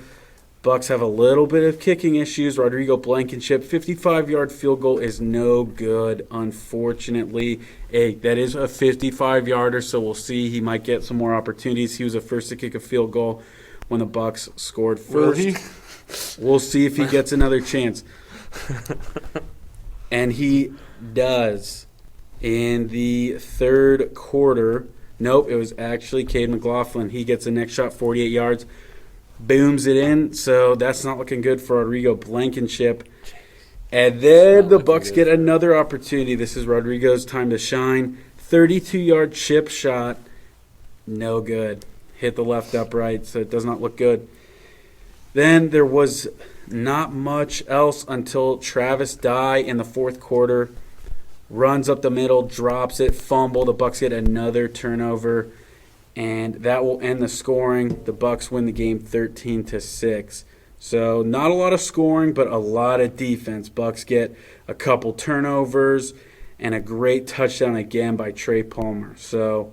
Bucs have a little bit of kicking issues. Rodrigo Blankenship, 55-yard field goal is no good, unfortunately. That is a 55-yarder, so we'll see. He might get some more opportunities. He was the first to kick a field goal when the Bucs scored first. Will he? We'll see if he gets another chance. And he does. In the third quarter, nope, it was actually Cade McLaughlin. He gets the next shot, 48 yards. Booms it in, so that's not looking good for Rodrigo Blankenship. And then the Bucs get another opportunity. This is Rodrigo's time to shine. 32-yard chip shot, no good. Hit the left upright, so it does not look good. Then there was not much else until Travis Dye in the fourth quarter runs up the middle, drops it, fumble. The Bucs get another turnover. And that will end the scoring. The Bucs win the game 13-6. So not a lot of scoring, but a lot of defense. Bucs get a couple turnovers and a great touchdown again by Trey Palmer. So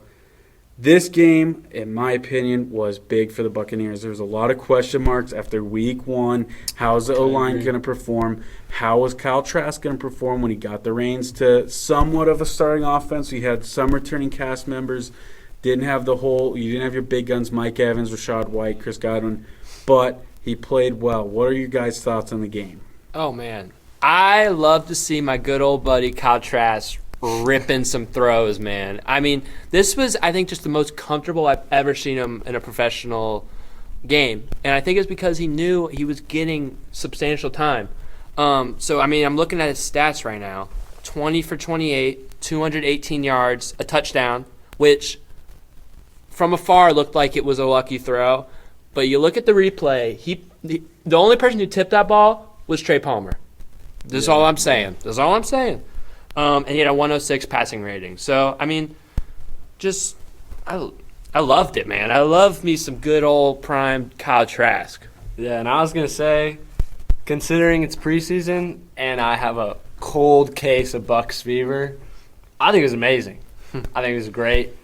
this game, in my opinion, was big for the Buccaneers. There was a lot of question marks after week one. How is the O-line going to perform? How was Kyle Trask going to perform when he got the reins to somewhat of a starting offense? We had some returning cast members. You didn't have your big guns, Mike Evans, Rashad White, Chris Godwin, but he played well. What are your guys' thoughts on the game? Oh, man. I love to see my good old buddy Kyle Trask ripping some throws, man. I mean, this was, I think, just the most comfortable I've ever seen him in a professional game. And I think it's because he knew he was getting substantial time. So, I mean, I'm looking at his stats right now. 20 for 28, 218 yards, a touchdown, which from afar looked like it was a lucky throw. But you look at the replay, the only person who tipped that ball was Trey Palmer. That's all I'm saying. And he had a 106 passing rating. So, I mean, I loved it, man. I love me some good old prime Kyle Trask. Yeah, and I was going to say, considering it's preseason and I have a cold case of Bucs fever, I think it was amazing. I think it was great.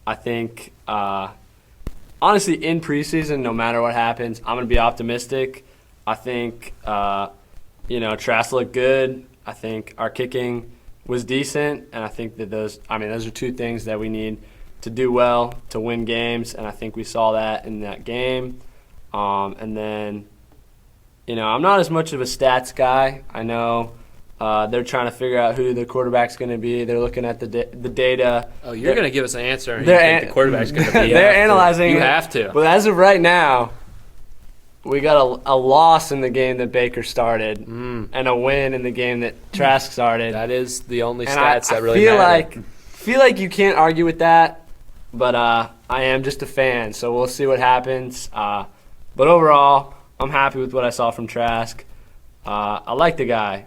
I think, honestly, in preseason, no matter what happens, I'm going to be optimistic. I think, Trask looked good. I think our kicking was decent, and I think that those are two things that we need to do well to win games, and I think we saw that in that game. And then, I'm not as much of a stats guy. I know they're trying to figure out who the quarterback's going to be. They're looking at the data. Oh, you're going to give us an answer. You think the quarterback's going to be? They're analyzing. You have to. But as of right now, we got a loss in the game that Baker started and a win in the game that Trask started. That is the only stats that really matter. I feel like you can't argue with that, but I am just a fan, so we'll see what happens. But overall, I'm happy with what I saw from Trask. I like the guy.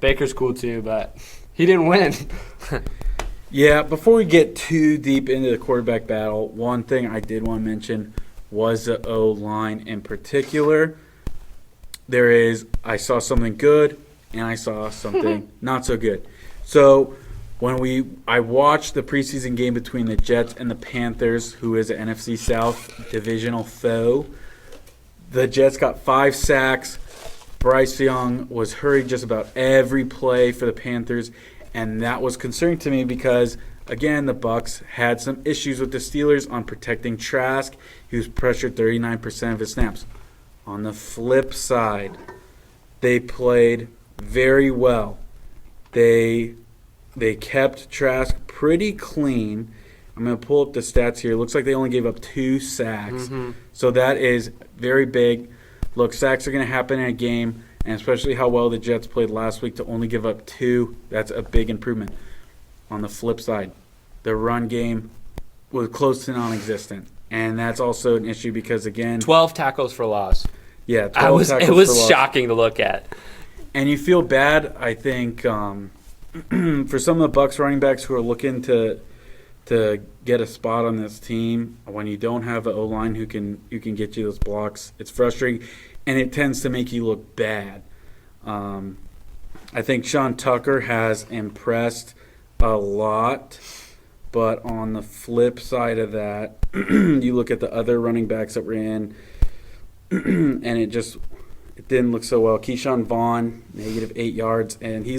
Baker's cool too, but he didn't win. Yeah, before we get too deep into the quarterback battle, one thing I did want to mention was the O-line in particular. I saw something good, and I saw something not so good. So I watched the preseason game between the Jets and the Panthers, who is an NFC South divisional foe. The Jets got 5 sacks. Bryce Young was hurried just about every play for the Panthers, and that was concerning to me because again, the Bucs had some issues with the Steelers on protecting Trask. He was pressured 39% of his snaps. On the flip side, they played very well. They kept Trask pretty clean. I'm going to pull up the stats here. It looks like they only gave up 2 sacks. So that is very big. Look, sacks are going to happen in a game, and especially how well the Jets played last week to only give up 2, that's a big improvement. On the flip side, the run game was close to non-existent, and that's also an issue because, again, 12 tackles for loss. Yeah, 12 tackles it was for loss. shocking to look at. And you feel bad, I think, for some of the Bucs running backs who are looking to get a spot on this team when you don't have an O-line who can get you those blocks. It's frustrating, and it tends to make you look bad. I think Sean Tucker has impressed a lot, but on the flip side of that, you look at the other running backs that were in, and it didn't look so well. Keyshawn Vaughn, -8 yards, and he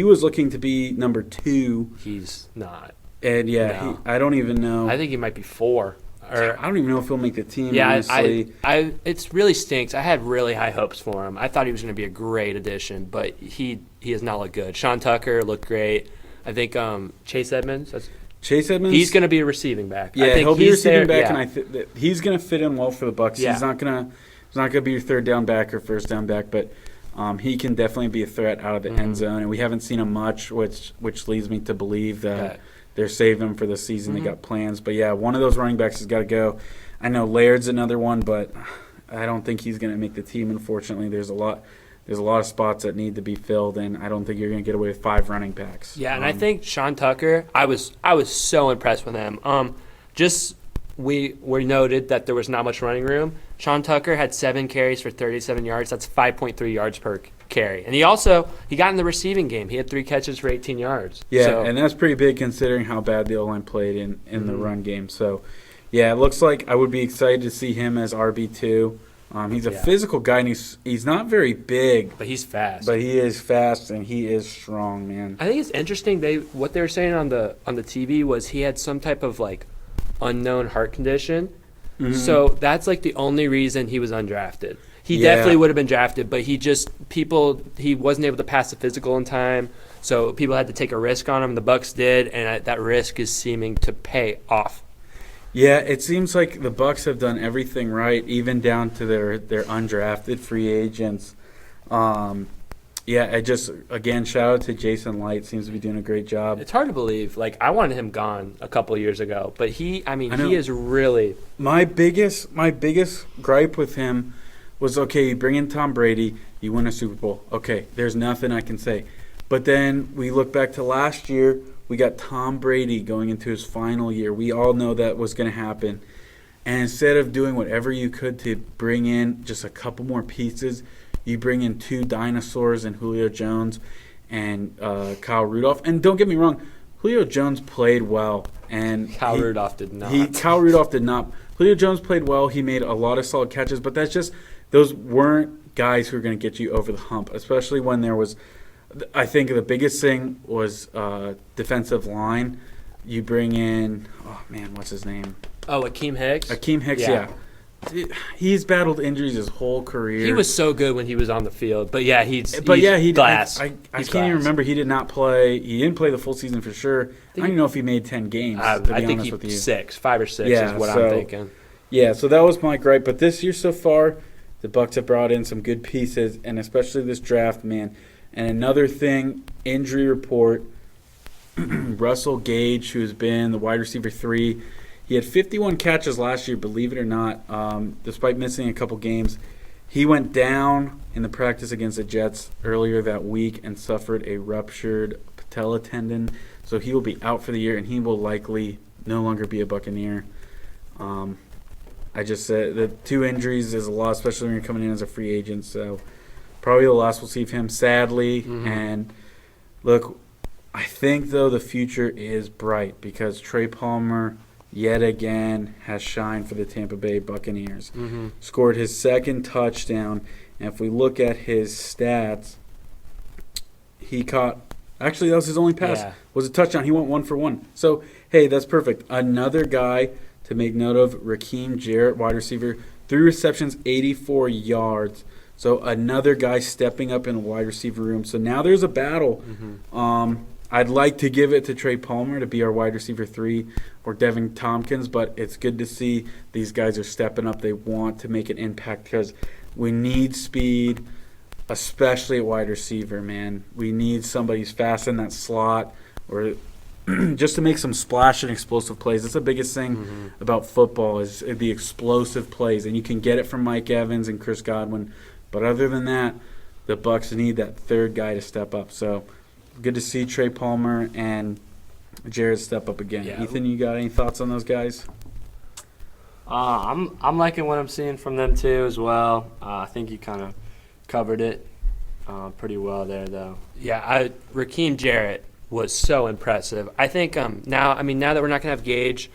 was looking to be number 2. He's not. And No. I don't even know. I think he might be 4. Or I don't even know if he'll make the team. yeah, honestly. it really stinks. I had really high hopes for him. I thought he was going to be a great addition, but he has not looked good. Sean Tucker looked great. I think Chase Edmonds. Chase Edmonds. He's going to be a receiving back. Yeah, I think he'll be a receiving there, back, yeah. and he's going to fit in well for the Bucs. Yeah. He's not going to be your third down back or first down back, but he can definitely be a threat out of the end zone. And we haven't seen him much, which leads me to believe that they're saving him for the season. They got plans, but yeah, one of those running backs has got to go. I know Laird's another one, but I don't think he's going to make the team. Unfortunately, there's a lot of spots that need to be filled, and I don't think you're going to get away with 5 running backs. Yeah, and I think Sean Tucker, I was so impressed with him. We noted that there was not much running room. Sean Tucker had 7 carries for 37 yards. That's 5.3 yards per carry. And he got in the receiving game. He had 3 catches for 18 yards. Yeah, and that's pretty big considering how bad the O-line played in the run game. So, yeah, it looks like I would be excited to see him as RB2. He's a physical guy, and he's not very big. But he's fast. But he is fast, and he is strong, man. I think it's interesting. What they were saying on the TV was he had some type of unknown heart condition. So that's the only reason he was undrafted. He definitely would have been drafted, but he wasn't able to pass the physical in time. So people had to take a risk on him. The Bucs did, and that risk is seeming to pay off. Yeah, it seems like the Bucs have done everything right, even down to their undrafted free agents. Again, shout out to Jason Light. Seems to be doing a great job. It's hard to believe. I wanted him gone a couple of years ago, but he is really. My biggest gripe with him was, okay, you bring in Tom Brady, you win a Super Bowl. Okay, there's nothing I can say. But then we look back to last year, we got Tom Brady going into his final year. We all know that was going to happen. And instead of doing whatever you could to bring in just a couple more pieces, you bring in 2 dinosaurs and Julio Jones and Kyle Rudolph. And don't get me wrong, Julio Jones played well. And Kyle Rudolph did not. Rudolph did not. Julio Jones played well. He made a lot of solid catches, but those weren't guys who were going to get you over the hump, especially when there was – I think the biggest thing was defensive line. You bring in what's his name? Oh, Akeem Hicks? Akeem Hicks, yeah. He's battled injuries his whole career. He was so good when he was on the field, but he's glass. I can't even remember. He did not play. He didn't play the full season for sure. I don't even know if he made 10 games. I think he 5 or 6 is what I'm thinking. Yeah, so that was my gripe. But this year so far, the Bucs have brought in some good pieces, and especially this draft, man. And another thing, injury report, Russell Gage, who's been the wide receiver 3, he had 51 catches last year, believe it or not, despite missing a couple games. He went down in the practice against the Jets earlier that week and suffered a ruptured patella tendon. So he will be out for the year, and he will likely no longer be a Buccaneer. I just said the 2 injuries is a lot, especially when you're coming in as a free agent. So probably the last we'll see of him, sadly. And look, I think, though, the future is bright because Trey Palmer yet again has shined for the Tampa Bay Buccaneers. Scored his 2nd touchdown. And if we look at his stats, he caught Actually, that was his only pass. Yeah. Was a touchdown. He went 1 for 1. So, hey, that's perfect. Another guy to make note of, Rakeem Jarrett, wide receiver, 3 receptions, 84 yards. So another guy stepping up in the wide receiver room. So now there's a battle. I'd like to give it to Trey Palmer to be our wide receiver 3 or Devin Tompkins, but it's good to see these guys are stepping up. They want to make an impact because we need speed, especially at wide receiver, man. We need somebody who's fast in that slot or just to make some splash and explosive plays. That's the biggest thing about football is the explosive plays, and you can get it from Mike Evans and Chris Godwin. But other than that, the Bucs need that third guy to step up. So good to see Trey Palmer and Jared step up again. Yeah. Ethan, you got any thoughts on those guys? I'm liking what I'm seeing from them too as well. I think you kind of covered it pretty well there, though. Yeah, Rakeem Jarrett was so impressive. I think now that we're not gonna have Gage,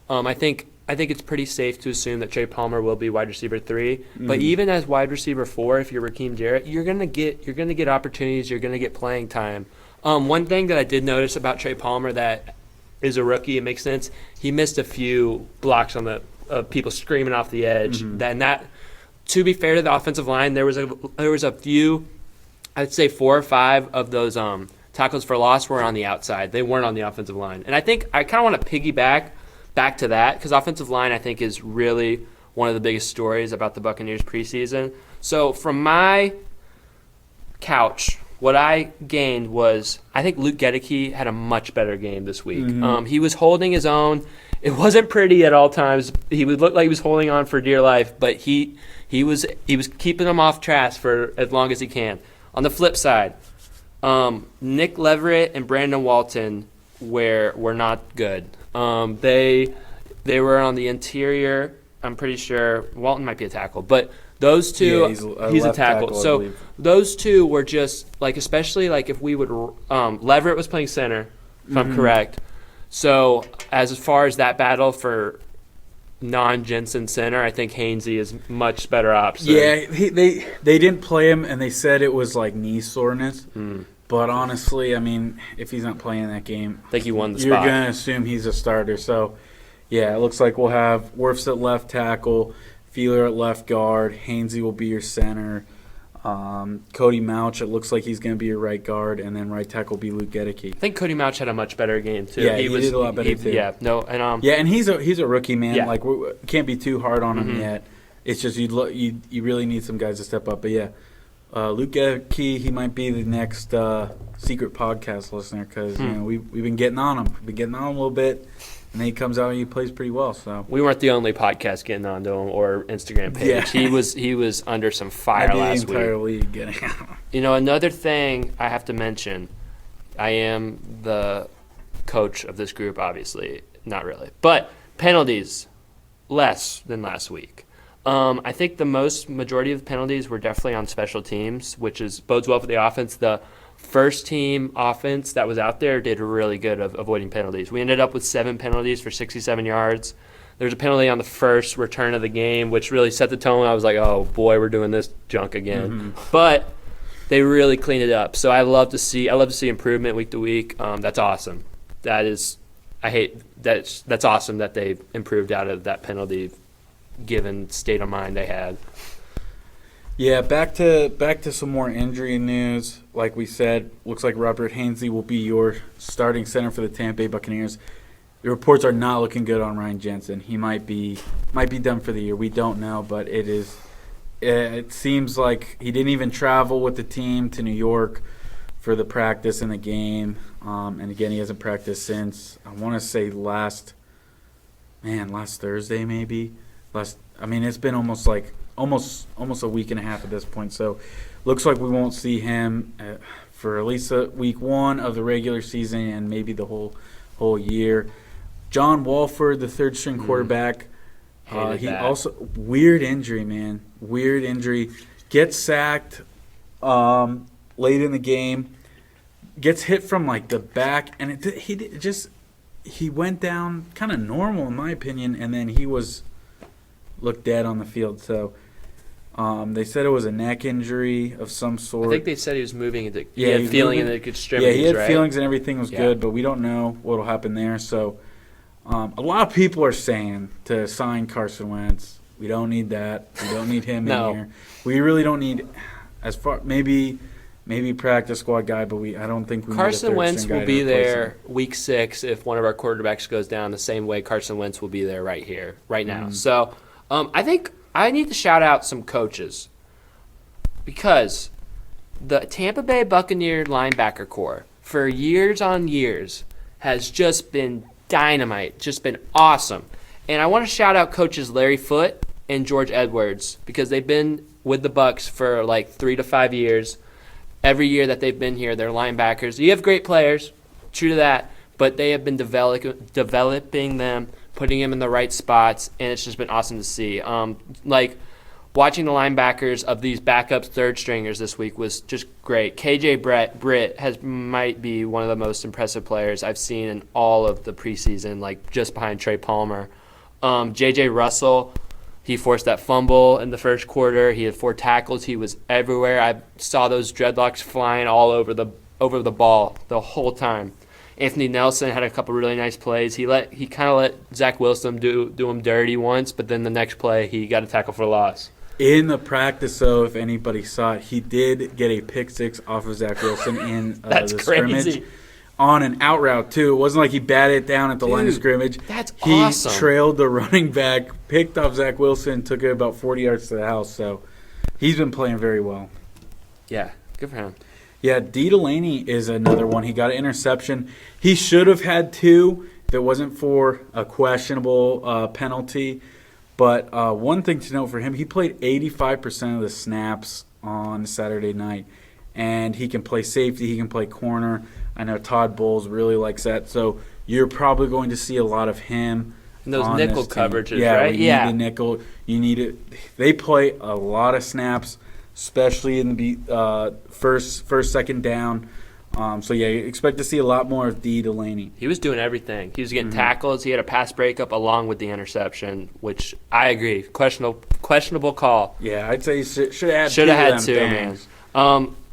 I think it's pretty safe to assume that Trey Palmer will be wide receiver 3. But even as wide receiver 4, if you're Rakeem Jarrett, you're gonna get opportunities. You're gonna get playing time. One thing that I did notice about Trey Palmer that is a rookie, it makes sense. He missed a few blocks on the people screaming off the edge. That, to be fair to the offensive line, there was a few, I'd say 4 or 5 of those tackles for loss were on the outside. They weren't on the offensive line. And I think I kind of want to piggyback back to that because offensive line I think is really one of the biggest stories about the Buccaneers preseason. So from my couch, what I gained was I think Luke Gedeke had a much better game this week. He was holding his own. It wasn't pretty at all times. He would look like he was holding on for dear life, but he was keeping them off Trask for as long as he can. On the flip side, Nick Leverett and Brandon Walton were not good. They were on the interior. I'm pretty sure Walton might be a tackle, but those two, he's a tackle. So those two were just like, especially like if we would, Leverett was playing center, if I'm correct. So as far as that battle for non-Jensen center, I think Hainsey is much better option. Yeah, they didn't play him, and they said it was like knee soreness. But honestly, I mean, if he's not playing that game, I think he won the you're spot. going to assume he's a starter. So, yeah, it looks like we'll have Wirfs at left tackle, Feeler at left guard, Hainsey will be your center, Cody Mouch, it looks like he's going to be your right guard, and then right tackle will be Luke Gedeke. I think Cody Mouch had a much better game too. Yeah, he did a lot better too. Yeah, no, and yeah, and he's a rookie, man. Yeah. Like we can't be too hard on him yet. It's just you really need some guys to step up. But yeah, Luke Gedeke, he might be the next secret podcast listener because we've been getting on him. We've been getting on him a little bit, and then he comes out and he plays pretty well. So we weren't the only podcast getting onto him or Instagram page. Yeah. He was under some fire last the entire week. league getting on. Another thing I have to mention, I am the coach of this group, obviously. Not really. But penalties, less than last week. I think the majority of the penalties were definitely on special teams, which bodes well for the offense. The first team offense that was out there did really good of avoiding penalties. We ended up with 7 penalties for 67 yards. There was a penalty on the first return of the game, which really set the tone. I was like, oh, boy, we're doing this junk again. But they really cleaned it up. So I love to see improvement week to week. That's awesome. That's awesome that they improved out of that penalty given state of mind they had. Yeah, back to some more injury news. Like we said, looks like Robert Hainsey will be your starting center for the Tampa Bay Buccaneers. The reports are not looking good on Ryan Jensen. He might be done for the year. We don't know, but it seems like he didn't even travel with the team to New York for the practice and the game. And again, he hasn't practiced since I want to say last Thursday maybe. It's been almost a week and a half at this point. So looks like we won't see him for at least week 1 of the regular season and maybe the whole year. John Walford, the third string quarterback, he also weird injury, man. Weird injury. Gets sacked late in the game. Gets hit from like the back, and he went down kind of normal in my opinion, and then he looked dead on the field. So They said it was a neck injury of some sort. I think they said he was moving into. He Yeah, had he's feeling moving- in the extremities, Yeah, he had right? feelings and everything was Yeah. good, but we don't know what will happen there. So a lot of people are saying to sign Carson Wentz. We don't need that. We don't need him No. in here. We really don't need maybe practice squad guy, but I don't think we Carson need a Wentz third-string will guy to be replace him. there week 6 if one of our quarterbacks goes down. The same way Carson Wentz will be there right here, right now. So I think I need to shout out some coaches because the Tampa Bay Buccaneers linebacker core for years on years has just been dynamite, just been awesome. And I want to shout out coaches Larry Foote and George Edwards because they've been with the Bucs for like 3 to 5 years. Every year that they've been here, they're linebackers. You have great players, true to that, but they have been developing them, putting them in the right spots, and it's just been awesome to see. Like watching the linebackers of these backup third stringers this week was just great. KJ Britt might be one of the most impressive players I've seen in all of the preseason, like just behind Trey Palmer. JJ Russell. He forced that fumble in the first quarter. He had 4 tackles. He was everywhere. I saw those dreadlocks flying all over the ball the whole time. Anthony Nelson had a couple really nice plays. He kind of let Zach Wilson do him dirty once, but then the next play he got a tackle for loss. In the practice, though, if anybody saw it, he did get a pick six off of Zach Wilson in That's the crazy. scrimmage. On an out route, too. It wasn't like he batted it down at the line of scrimmage. That's he awesome. trailed the running back, picked off Zach Wilson, took it about 40 yards to the house. So he's been playing very well. Yeah, good for him. Yeah, D. Delaney is another one. He got an interception. He should have had 2 if it wasn't for a questionable penalty. But one thing to note for him, he played 85% of the snaps on Saturday night. And he can play safety. He can play corner. I know Todd Bowles really likes that. So you're probably going to see a lot of him. And those on nickel this team. coverages, yeah, right? We need the nickel. You need it. They play a lot of snaps, especially in the first, second down. So, yeah, you expect to see a lot more of D. Delaney. He was doing everything. He was getting tackles. He had a pass breakup along with the interception, which I agree. Questionable call. Yeah, I'd say you should have had 2, man.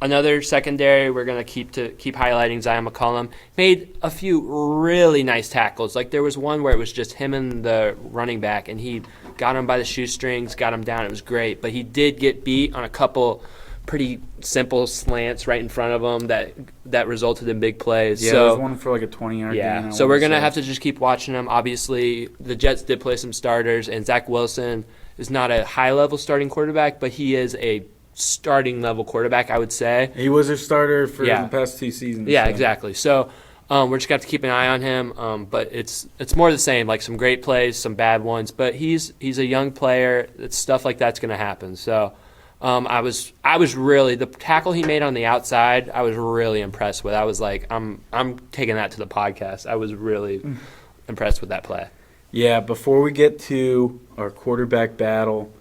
Another secondary, we're going to keep highlighting Zion McCollum. Made a few really nice tackles. Like there was one where it was just him and the running back, and he got him by the shoestrings, got him down. It was great. But he did get beat on a couple pretty simple slants right in front of him that resulted in big plays. Yeah, so, there's one for like a 20-yard gain. So we're going to have to just keep watching him. Obviously, the Jets did play some starters, and Zach Wilson is not a high-level starting quarterback, but he is a starting level quarterback, I would say. He was a starter for Yeah. the past 2 seasons. Yeah, so. exactly. So we're just going to have to keep an eye on him. But it's more the same, like some great plays, some bad ones. But he's a young player. Stuff like that's going to happen. So I was really, the tackle he made on the outside, I was really impressed with. I was like, I'm taking that to the podcast. I was really impressed with that play. Yeah, before we get to our quarterback battle,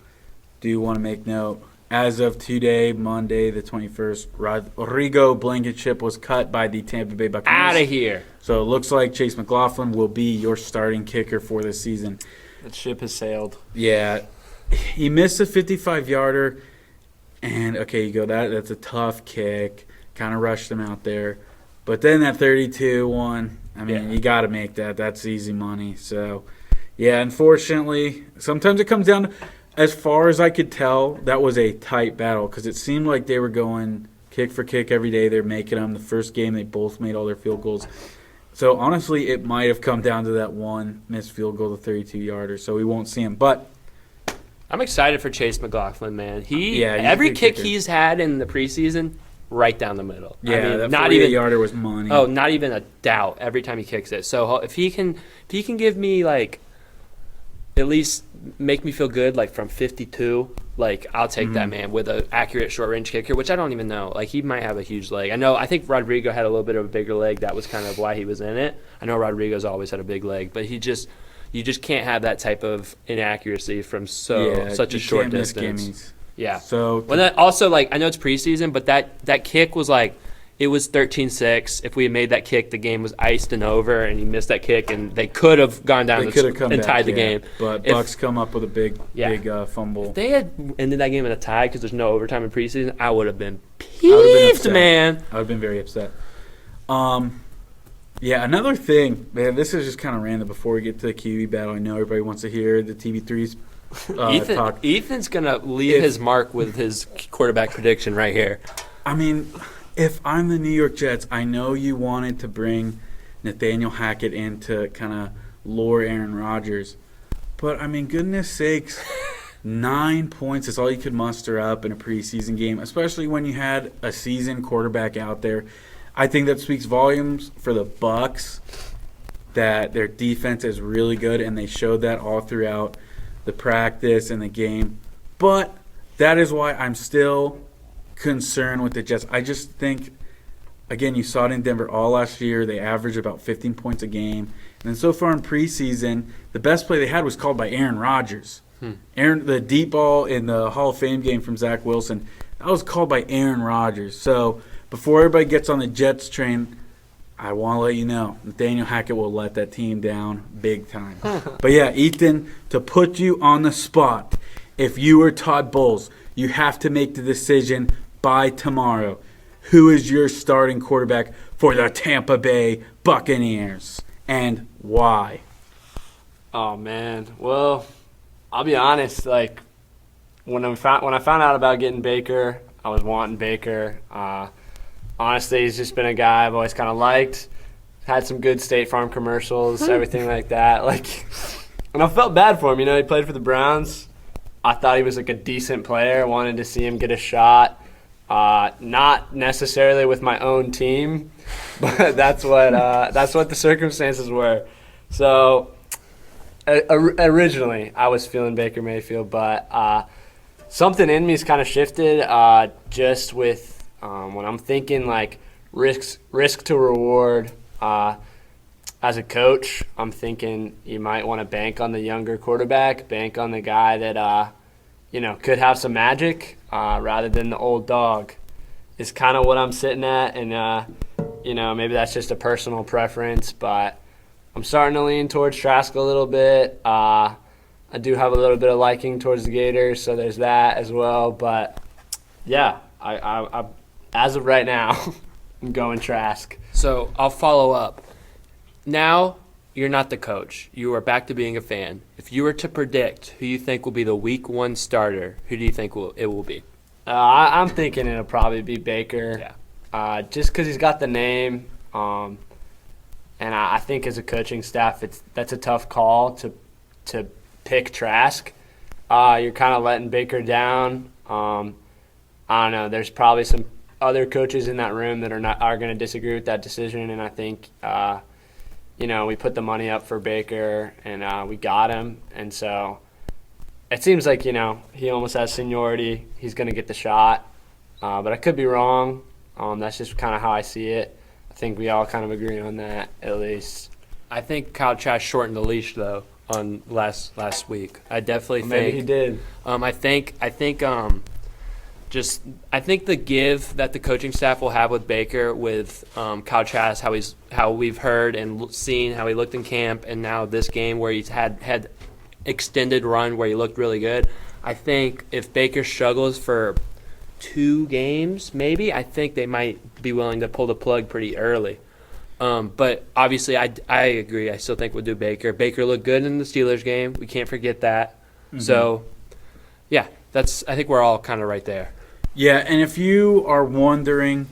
do want to make note. As of today, Monday the 21st, Rodrigo Blankenship was cut by the Tampa Bay Buccaneers. Out of here. So it looks like Chase McLaughlin will be your starting kicker for this season. That ship has sailed. Yeah, he missed a 55-yarder, and okay, you go, that's a tough kick. Kind of rushed him out there. But then that 32 one, I mean, you got to make that. That's easy money. So, yeah, unfortunately, sometimes it comes down to, as far as I could tell, that was a tight battle because it seemed like they were going kick for kick every day. They're making them. The first game, they both made all their field goals. So, honestly, it might have come down to that one missed field goal, the 32-yarder. So, we won't see him. But I'm excited for Chase McLaughlin, man. he's a Every good kick kicker. he's had in the preseason, right down the middle. Yeah, I mean, that not even 48-yarder was money. Oh, not even a doubt every time he kicks it. So if he can give me like at least make me feel good, like from 52, like I'll take that, man, with an accurate short range kicker, which I don't even know. Like he might have a huge leg. I think Rodrigo had a little bit of a bigger leg. That was kind of why he was in it. I know Rodrigo's always had a big leg, but you just can't have that type of inaccuracy from such a short distance. Gimmies. Yeah. So Well, that also, like, I know it's preseason, but that kick was like, it was 13-6. If we had made that kick, the game was iced and over, and he missed that kick, and they could have gone down and tied the game. But Bucks come up with a big fumble. If they had ended that game in a tie because there's no overtime in preseason, I would have been peeved, man. I would have been very upset. Another thing, man, this is just kind of random before we get to the QB battle. I know everybody wants to hear the TV3's talk. Ethan's going to leave his mark with his quarterback prediction right here. I mean, if I'm the New York Jets, I know you wanted to bring Nathaniel Hackett in to kind of lure Aaron Rodgers. But, I mean, goodness sakes, 9 points is all you could muster up in a preseason game, especially when you had a seasoned quarterback out there. I think that speaks volumes for the Bucs that their defense is really good, and they showed that all throughout the practice and the game. But that is why I'm still concerned with the Jets. I just think, again, you saw it in Denver all last year. They averaged about 15 points a game. And then so far in preseason, the best play they had was called by Aaron Rodgers. The deep ball in the Hall of Fame game from Zach Wilson, that was called by Aaron Rodgers. So before everybody gets on the Jets train, I want to let you know, Nathaniel Hackett will let that team down big time. But yeah, Ethan, to put you on the spot, if you were Todd Bowles, you have to make the decision by tomorrow. Who is your starting quarterback for the Tampa Bay Buccaneers, and why? Oh, man. Well, I'll be honest. Like, when I found out about getting Baker, I was wanting Baker. Honestly, he's just been a guy I've always kind of liked. Had some good State Farm commercials, everything like that. And I felt bad for him. He played for the Browns. I thought he was like a decent player. Wanted to see him get a shot. Not necessarily with my own team, but that's what the circumstances were. So originally, I was feeling Baker Mayfield, but something in me's kind of shifted. Just with when I'm thinking like risk to reward. As a coach, I'm thinking you might want to bank on the younger quarterback, bank on the guy that could have some magic rather than the old dog. Is kind of what I'm sitting at, and maybe that's just a personal preference, but I'm starting to lean towards Trask a little bit. I do have a little bit of liking towards the Gators, so there's that as well. But yeah, I as of right now, I'm going Trask. So I'll follow up. Now you're not the coach. You are back to being a fan. If you were to predict who you think will be the Week 1 starter, who do you think it will be? I'm thinking it'll probably be Baker. Yeah. Just because he's got the name, and I think as a coaching staff, that's a tough call to pick Trask. You're kind of letting Baker down. I don't know. There's probably some other coaches in that room that are going to disagree with that decision, and I think we put the money up for Baker and we got him, and so it seems like he almost has seniority. He's going to get the shot, but I could be wrong. That's just kind of how I see it. I think we all kind of agree on that, at least. I think Kyle Trask shortened the leash though on last week. I definitely think maybe he did. I think the give that the coaching staff will have with Baker, with Kyle Trask, how we've heard and seen how he looked in camp, and now this game where he's had extended run where he looked really good. I think if Baker struggles for 2 games, maybe, I think they might be willing to pull the plug pretty early. But obviously, I agree. I still think we'll do Baker. Baker looked good in the Steelers game. We can't forget that. Mm-hmm. So, yeah, I think we're all kind of right there. Yeah, and if you are wondering,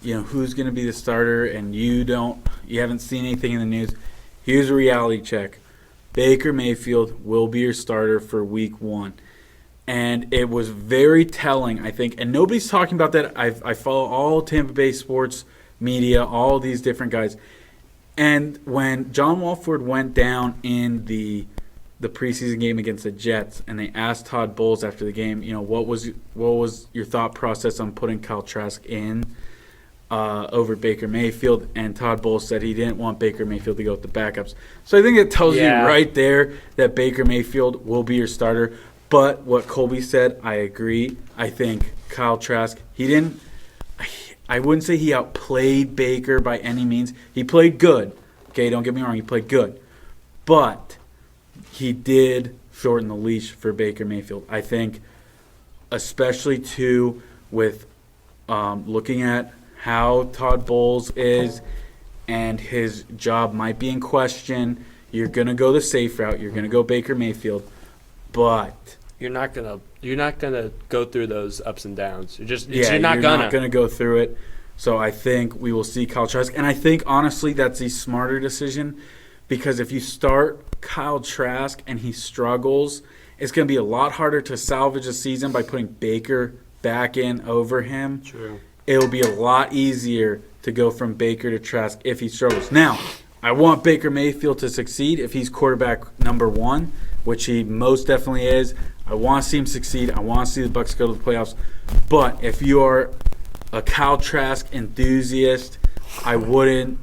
who's going to be the starter, and you haven't seen anything in the news, here's a reality check. Baker Mayfield will be your starter for Week 1. And it was very telling, I think, and nobody's talking about that. I follow all Tampa Bay sports media, all these different guys. And when John Walford went down in the preseason game against the Jets, and they asked Todd Bowles after the game, what was your thought process on putting Kyle Trask in over Baker Mayfield? And Todd Bowles said he didn't want Baker Mayfield to go with the backups. So I think it tells you right there that Baker Mayfield will be your starter. But what Colby said, I agree. I think Kyle Trask, I wouldn't say he outplayed Baker by any means. He played good. Okay, don't get me wrong. He played good. But he did shorten the leash for Baker Mayfield. I think especially, too, with looking at how Todd Bowles is and his job might be in question, you're going to go the safe route. You're going to go Baker Mayfield. But You're not gonna go through those ups and downs. you're not gonna go through it. So I think we will see Kyle Trask, and I think honestly that's the smarter decision, because if you start Kyle Trask and he struggles, it's gonna be a lot harder to salvage a season by putting Baker back in over him. True. It'll be a lot easier to go from Baker to Trask if he struggles. Now, I want Baker Mayfield to succeed if he's quarterback number one, which he most definitely is. I want to see him succeed. I want to see the Bucs go to the playoffs. But if you are a Kyle Trask enthusiast, I wouldn't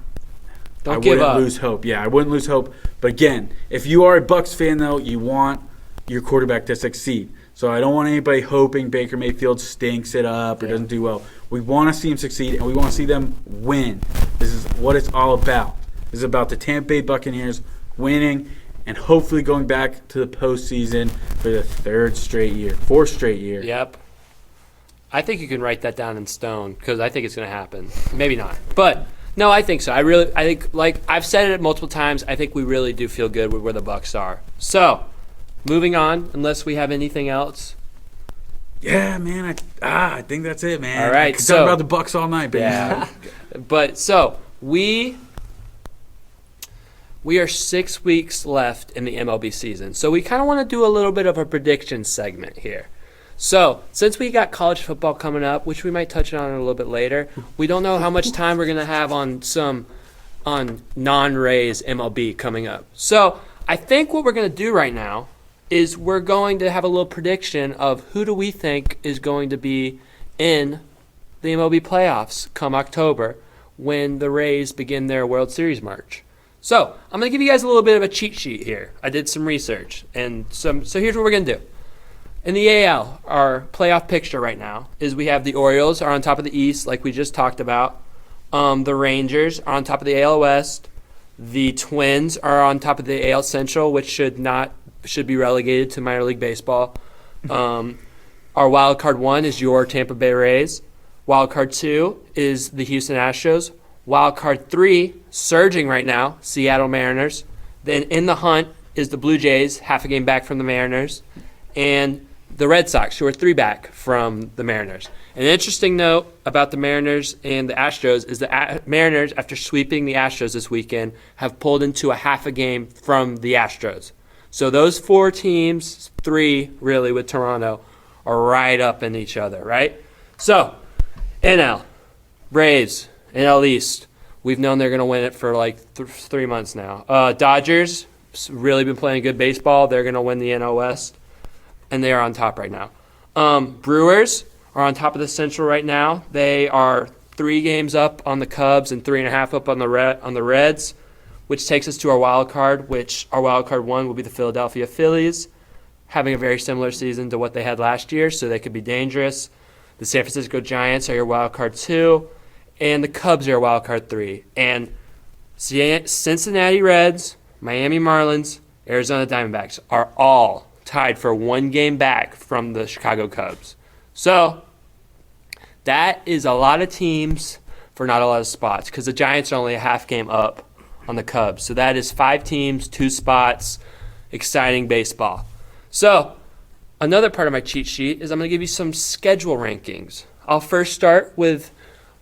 lose hope. Yeah, I wouldn't lose hope. But again, if you are a Bucs fan, though, you want your quarterback to succeed. So I don't want anybody hoping Baker Mayfield stinks it up or doesn't do well. We want to see him succeed, and we want to see them win. This is what it's all about. This is about the Tampa Bay Buccaneers winning and hopefully going back to the postseason for the fourth straight year. Yep. I think you can write that down in stone because I think it's going to happen. Maybe not, but no, I think so. I think, like I've said it multiple times, I think we really do feel good with where the Bucs are. So, moving on, unless we have anything else. Yeah, man. I think that's it, man. All right, I could talk about the Bucs all night, but yeah. But so we are 6 weeks left in the MLB season. So we kind of want to do a little bit of a prediction segment here. So since we got college football coming up, which we might touch on a little bit later, we don't know how much time we're going to have on non-Rays MLB coming up. So I think what we're going to do right now is we're going to have a little prediction of who do we think is going to be in the MLB playoffs come October when the Rays begin their World Series march. So I'm going to give you guys a little bit of a cheat sheet here. I did some research, and so here's what we're going to do. In the AL, our playoff picture right now is we have the Orioles are on top of the East, like we just talked about. The Rangers are on top of the AL West. The Twins are on top of the AL Central, which should be relegated to minor league baseball. Our wild card 1 is your Tampa Bay Rays. Wild card 2 is the Houston Astros. Wild card 3, surging right now, Seattle Mariners. Then in the hunt is the Blue Jays, half a game back from the Mariners. And the Red Sox, who are 3 back from the Mariners. An interesting note about the Mariners and the Astros is the Mariners, after sweeping the Astros this weekend, have pulled into a half a game from the Astros. So those 4 teams, 3 really with Toronto, are right up in each other, right? So, NL, Braves, NL East. We've known they're going to win it for like 3 months now. Dodgers, really been playing good baseball. They're going to win the NL West, and they are on top right now. Brewers are on top of the Central right now. They are 3 games up on the Cubs and 3.5 up on the Reds, which takes us to our wild card, which our wild card 1 will be the Philadelphia Phillies, having a very similar season to what they had last year, so they could be dangerous. The San Francisco Giants are your wild card 2. And the Cubs are your wild card 3. And Cincinnati Reds, Miami Marlins, Arizona Diamondbacks are all tied for 1 game back from the Chicago Cubs. So that is a lot of teams for not a lot of spots, because the Giants are only a half game up on the Cubs. So that is 5 teams, 2 spots, exciting baseball. So another part of my cheat sheet is I'm going to give you some schedule rankings. I'll first start with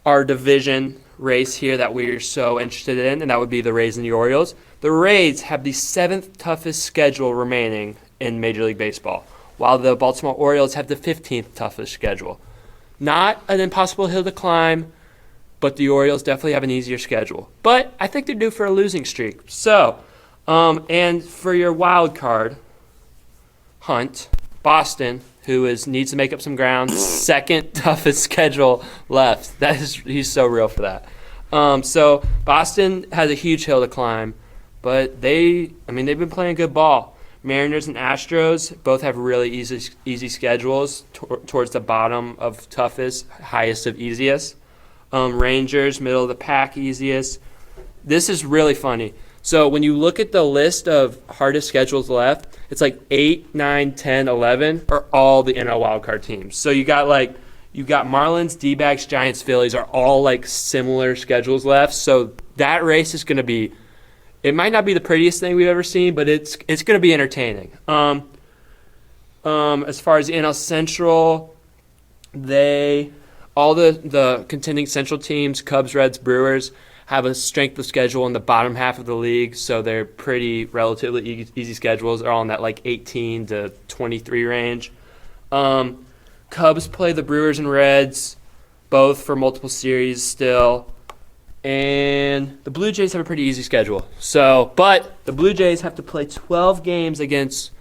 our division race here that we're so interested in, and that would be the Rays and the Orioles. The Rays have the 7th toughest schedule remaining in Major League Baseball, while the Baltimore Orioles have the 15th toughest schedule. Not an impossible hill to climb, but the Orioles definitely have an easier schedule. But I think they're due for a losing streak. So, and for your wild card hunt, Boston, who needs to make up some ground, 2nd toughest schedule left. He's so real for that. So Boston has a huge hill to climb, but they've been playing good ball. Mariners and Astros both have really easy schedules towards the bottom of toughest, highest of easiest. Rangers, middle of the pack, easiest. This is really funny. So when you look at the list of hardest schedules left, it's like 8, 9, 10, 11 are all the NL wildcard teams. So you got Marlins, D-backs, Giants, Phillies are all like similar schedules left. So that race is going to be, it might not be the prettiest thing we've ever seen, but it's going to be entertaining. As far as the NL Central, all the contending Central teams, Cubs, Reds, Brewers, have a strength of schedule in the bottom half of the league, so they're pretty relatively easy schedules. They're all in that like 18 to 23 range. Cubs play the Brewers and Reds, both for multiple series still. And the Blue Jays have a pretty easy schedule. But the Blue Jays have to play 12 games against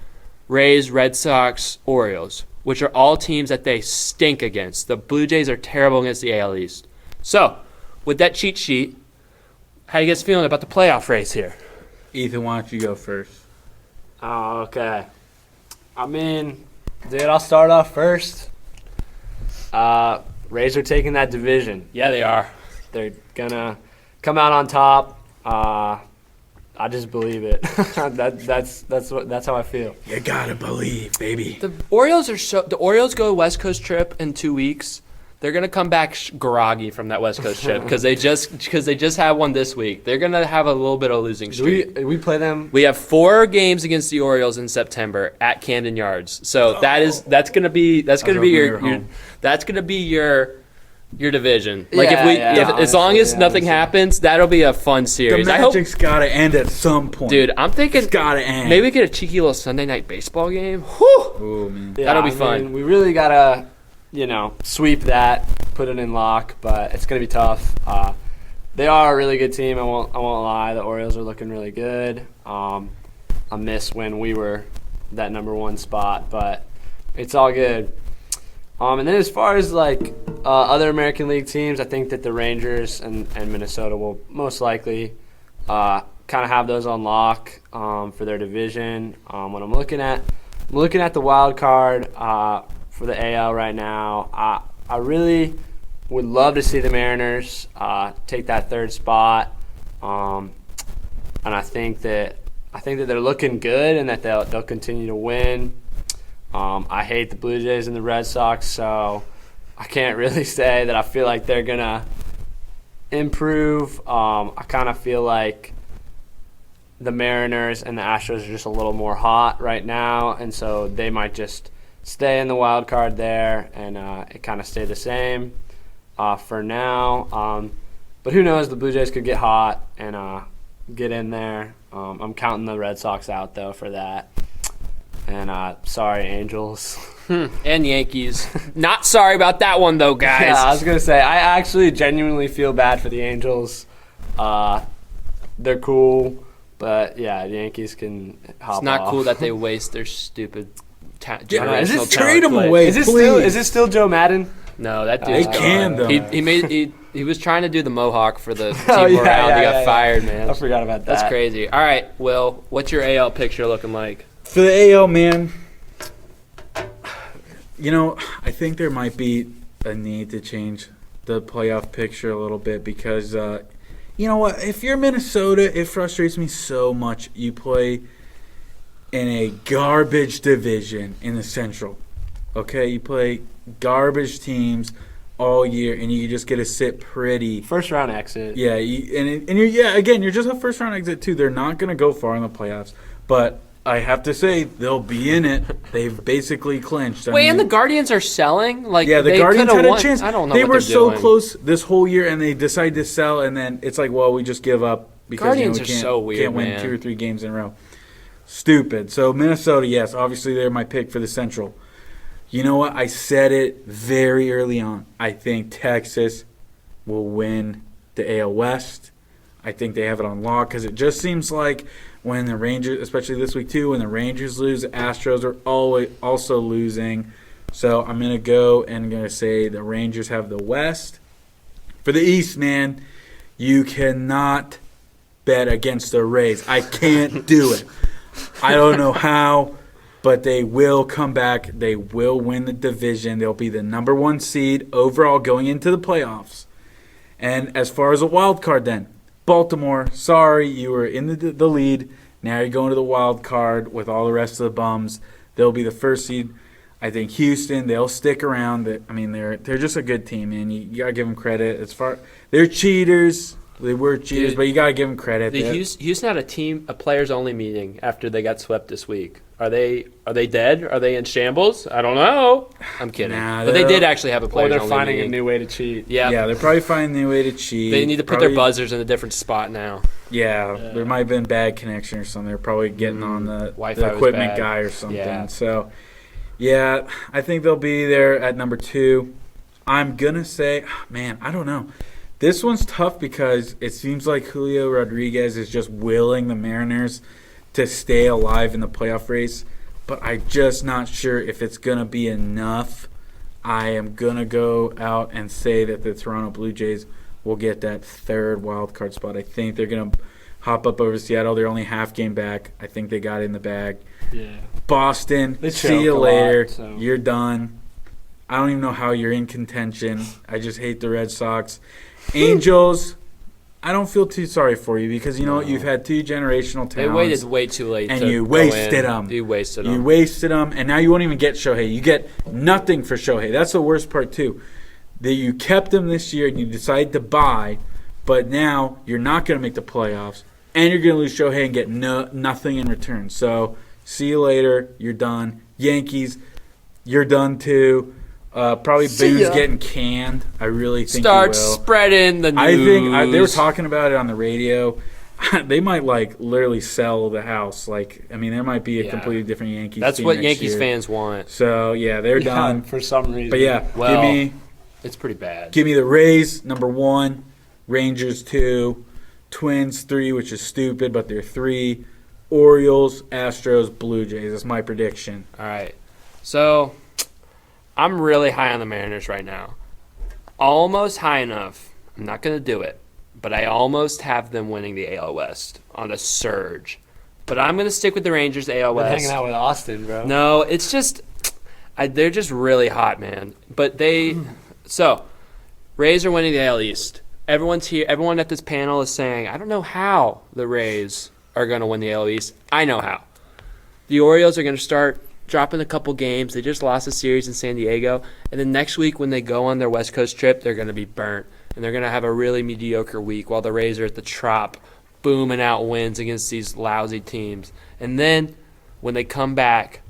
Rays, Red Sox, Orioles, which are all teams that they stink against. The Blue Jays are terrible against the AL East. So, with that cheat sheet, how you guys feeling about the playoff race here? Ethan, why don't you go first? Oh, okay. I mean, dude, I'll start off first. Rays are taking that division. Yeah, they are. They're gonna come out on top. I just believe it. That's how I feel. You gotta believe, baby. The Orioles go West Coast trip in 2 weeks. They're gonna come back groggy from that West Coast trip because they just had one this week. They're gonna have a little bit of losing streak. We play them. We have 4 games against the Orioles in September at Camden Yards. So that's gonna be your division. Like as long as nothing happens, that'll be a fun series. The Magic's gotta end at some point. Dude, I'm thinking it's gotta end. Maybe we get a cheeky little Sunday night baseball game. Whew. Ooh, man. Yeah, that'll be fun. We really gotta, sweep that, put it in lock, but it's gonna be tough. They are a really good team. I won't lie. The Orioles are looking really good. I miss when we were that number 1 spot, but it's all good. And then as far as other American League teams, I think that the Rangers and Minnesota will most likely kind of have those on lock for their division. When I'm looking at the wild card for the AL right now, I really would love to see the Mariners take that 3rd spot, and I think that they're looking good and that they'll continue to win. I hate the Blue Jays and the Red Sox, so I can't really say that I feel like they're going to improve. I kind of feel like the Mariners and the Astros are just a little more hot right now, and so they might just stay in the wild card there and it kind of stay the same for now. But who knows? The Blue Jays could get hot and get in there. I'm counting the Red Sox out, though, for that. And sorry, Angels. And Yankees. Not sorry about that one, though, guys. Yeah, I was going to say, I actually genuinely feel bad for the Angels. They're cool, but, yeah, the Yankees can hop off. It's not cool that they waste their stupid generational trade them talent. away, Is please. it still Joe Madden? No, that They dude's can, gone. though. He was trying to do the mohawk for the team Oh, yeah, around. He yeah, got yeah. fired, man. I forgot about that. That's crazy. All right, Will, what's your AL picture looking like? For the AL, man, I think there might be a need to change the playoff picture a little bit because, you know what, if you're Minnesota, it frustrates me so much. You play in a garbage division in the Central, okay? You play garbage teams all year, and you just get to sit pretty. First round exit. Yeah, you're just a first round exit too. They're not going to go far in the playoffs, but I have to say they'll be in it. They've basically clinched. And the Guardians are selling. The Guardians had a chance. I don't know. They what were they're so doing. close this whole year, and they decided to sell, and then it's like, well, we just give up because Guardians we are so weird, can't win man. 2 or 3 games in a row. Stupid. So Minnesota, yes, obviously they're my pick for the Central. You know what? I said it very early on. I think Texas will win the AL West. I think they have it on lock because it just seems like when the Rangers, especially this week too, when the Rangers lose, the Astros are always also losing. So I'm going to go and going to say the Rangers have the West. For the East, man, you cannot bet against the Rays. I can't do it. I don't know how, but they will come back. They will win the division. They'll be the number 1 seed overall going into the playoffs. And as far as a wild card then, Baltimore, sorry, you were in the lead. Now you're going to the wild card with all the rest of the bums. They'll be the first seed. I think Houston, they'll stick around. They're just a good team, man. You got to give them credit. They're cheaters. They were cheaters, but you got to give them credit. Houston had a players-only meeting after they got swept this week. Are they dead? Are they in shambles? I don't know. I'm kidding. But they did actually have a players-only meeting. Or they're finding meeting. a new way to cheat. Yeah, they're probably finding a new way to cheat. They need to put their buzzers in a different spot now. Yeah, there might have been bad connection or something. They're probably getting on the bad. equipment guy or something. Yeah. So, yeah, I think they'll be there at number 2. I'm going to say, man, I don't know. This one's tough because it seems like Julio Rodriguez is just willing the Mariners to stay alive in the playoff race, but I'm just not sure if it's going to be enough. I am going to go out and say that the Toronto Blue Jays will get that 3rd wild card spot. I think they're going to hop up over Seattle. They're only half game back. I think they got it in the bag. Yeah. Boston, They see you choke a later. lot, so. You're done. I don't even know how you're in contention. I just hate the Red Sox. Angels, I don't feel too sorry for you because you know what? You've had 2 generational talents. They waited way too late. And you wasted them. You wasted them. You wasted them, and now you won't even get Shohei. You get nothing for Shohei. That's the worst part, too. That you kept him this year and you decided to buy, but now you're not going to make the playoffs, and you're going to lose Shohei and get nothing in return. So, see you later. You're done. Yankees, you're done, too. Probably Boone's getting canned. I really think Start he will. spreading the news. I think they were talking about it on the radio. They might literally sell the house. There might be a completely different Yankees. That's team what next Yankees year. fans want. So they're done for some reason. But yeah, Well, it's pretty bad. give me the Rays number 1, Rangers 2, Twins 3, which is stupid, but they're 3. Orioles, Astros, Blue Jays. That's my prediction. All right. So I'm really high on the Mariners right now. Almost high enough. I'm not going to do it, but I almost have them winning the AL West on a surge. But I'm going to stick with the Rangers AL Been West. hanging out with Austin, bro. No, it's just they're just really hot, man. But so Rays are winning the AL East. Everyone's here. Everyone at this panel is saying, I don't know how the Rays are going to win the AL East. I know how. The Orioles are going to start dropping a couple games. They just lost a series in San Diego. And then next week when they go on their West Coast trip, they're going to be burnt. And they're going to have a really mediocre week while the Rays are at the Trop booming out wins against these lousy teams. And then when they come back,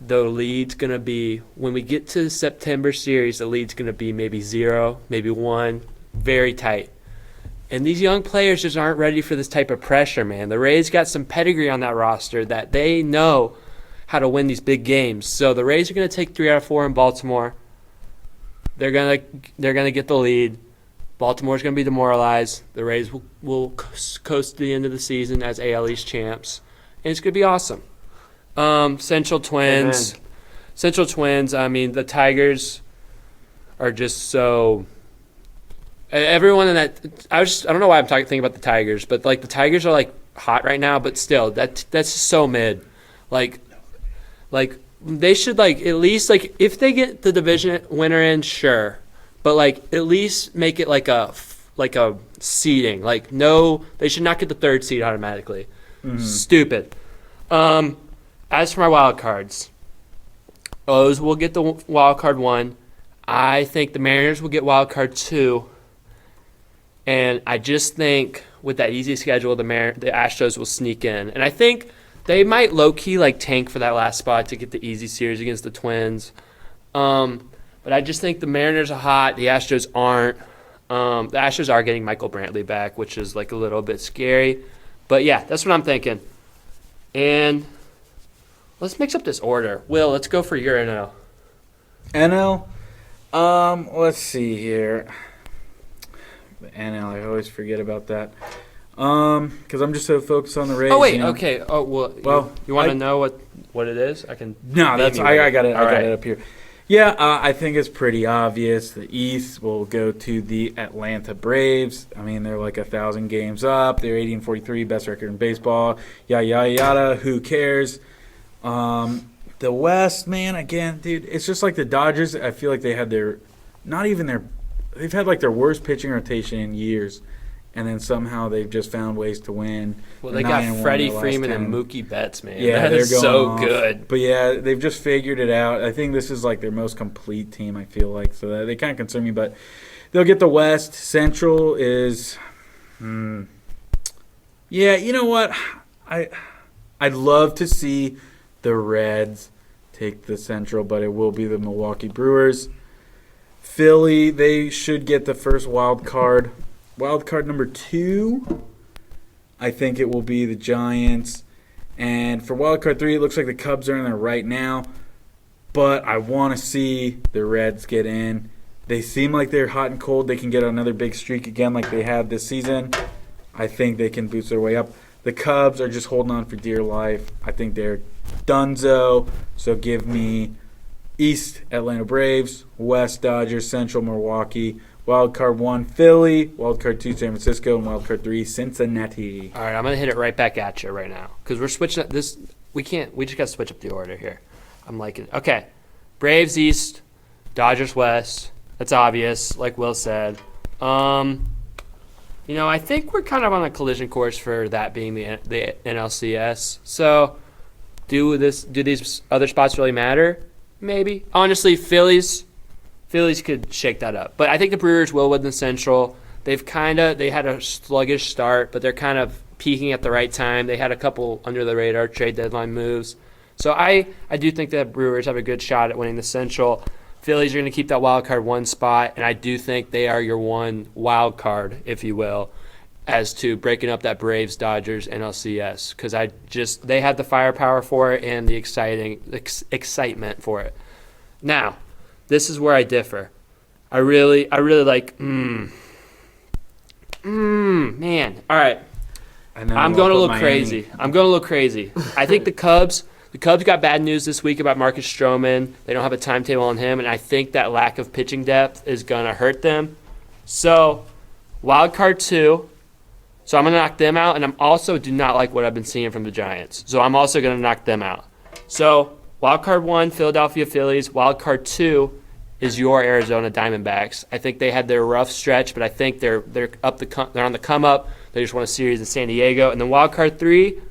the lead's going to be, when we get to the September series, the lead's going to be maybe 0, maybe 1, very tight. And these young players just aren't ready for this type of pressure, man. The Rays got some pedigree on that roster that they know how to win these big games. So the Rays are going to take 3 out of 4 in Baltimore. They're gonna get the lead. Baltimore's going to be demoralized. The Rays will coast to the end of the season as AL East champs. And it's going to be awesome. Central Twins. Amen. Central Twins, I mean, the Tigers are just so... Everyone in that... I don't know why I'm thinking about the Tigers, but, the Tigers are, hot right now, but still, that's just so mid. They should, at least, if they get the division winner in, sure. But, at least make it a seeding. No, they should not get the 3rd seed automatically. Mm-hmm. Stupid. As for my wild cards, O's will get the wild card 1. I think the Mariners will get wild card 2. And I just think with that easy schedule, the Astros will sneak in. And I think they might low-key tank for that last spot to get the easy series against the Twins. But I just think the Mariners are hot. The Astros aren't. The Astros are getting Michael Brantley back, which is a little bit scary. But, yeah, that's what I'm thinking. And let's mix up this order. Will, let's go for your NL. NL? Let's see here. The NL, I always forget about that. Because I'm just so focused on the Rays. Oh, wait, okay. Oh, well you want to know what it is? I can. No, I got it. I got it up here. Yeah, I think it's pretty obvious. The East will go to the Atlanta Braves. I mean, they're 1,000 games up. They're 80-43, best record in baseball. Yada, yada, yada. Who cares? The West, man, again, dude, it's just like the Dodgers. I feel like they had not even their they've had like their worst pitching rotation in years, and then somehow they've just found ways to win. Well, They're they got 9-1 Freddie in the last Freeman 10. and Mookie Betts, man. Yeah, that they're is going so off. good. But yeah, they've just figured it out. I think this is like their most complete team, I feel like. So they kind of concern me, but they'll get the West. Central is yeah, you know what? I'd love to see the Reds take the Central, but it will be the Milwaukee Brewers. Philly, they should get the first wild card. Wild card number 2, I think it will be the Giants. And for wild card 3, it looks like the Cubs are in there right now. But I want to see the Reds get in. They seem like they're hot and cold. They can get another big streak again like they have this season. I think they can boost their way up. The Cubs are just holding on for dear life. I think they're donezo. So give me East Atlanta Braves, West Dodgers, Central Milwaukee, Wild Card 1 Philly, Wild Card 2 San Francisco, and Wild Card 3 Cincinnati. All right, I'm gonna hit it right back at you right now because we're switching up this. We just gotta switch up the order here. I'm liking it. Okay, Braves East, Dodgers West. That's obvious, like Will said. I think we're kind of on a collision course for that being the NLCS. So, do these other spots really matter? Maybe. Honestly, Phillies could shake that up. But I think the Brewers will win the Central. They had a sluggish start, but they're kind of peaking at the right time. They had a couple under-the-radar trade deadline moves. So I do think that Brewers have a good shot at winning the Central. Phillies are going to keep that wild card 1 spot, and I do think they are your one wild card, if you will, as to breaking up that Braves-Dodgers NLCS because they had the firepower for it and the excitement for it. Now, this is where I differ. I really like man. All right. I'm going a little crazy. I think the Cubs got bad news this week about Marcus Stroman. They don't have a timetable on him, and I think that lack of pitching depth is going to hurt them. So, wild card 2. So I'm going to knock them out, and I'm also do not like what I've been seeing from the Giants. So I'm also going to knock them out. So wild card 1, Philadelphia Phillies. Wild card 2 is your Arizona Diamondbacks. I think they had their rough stretch, but I think they're on the come up. They just won a series in San Diego. And then wild card 3,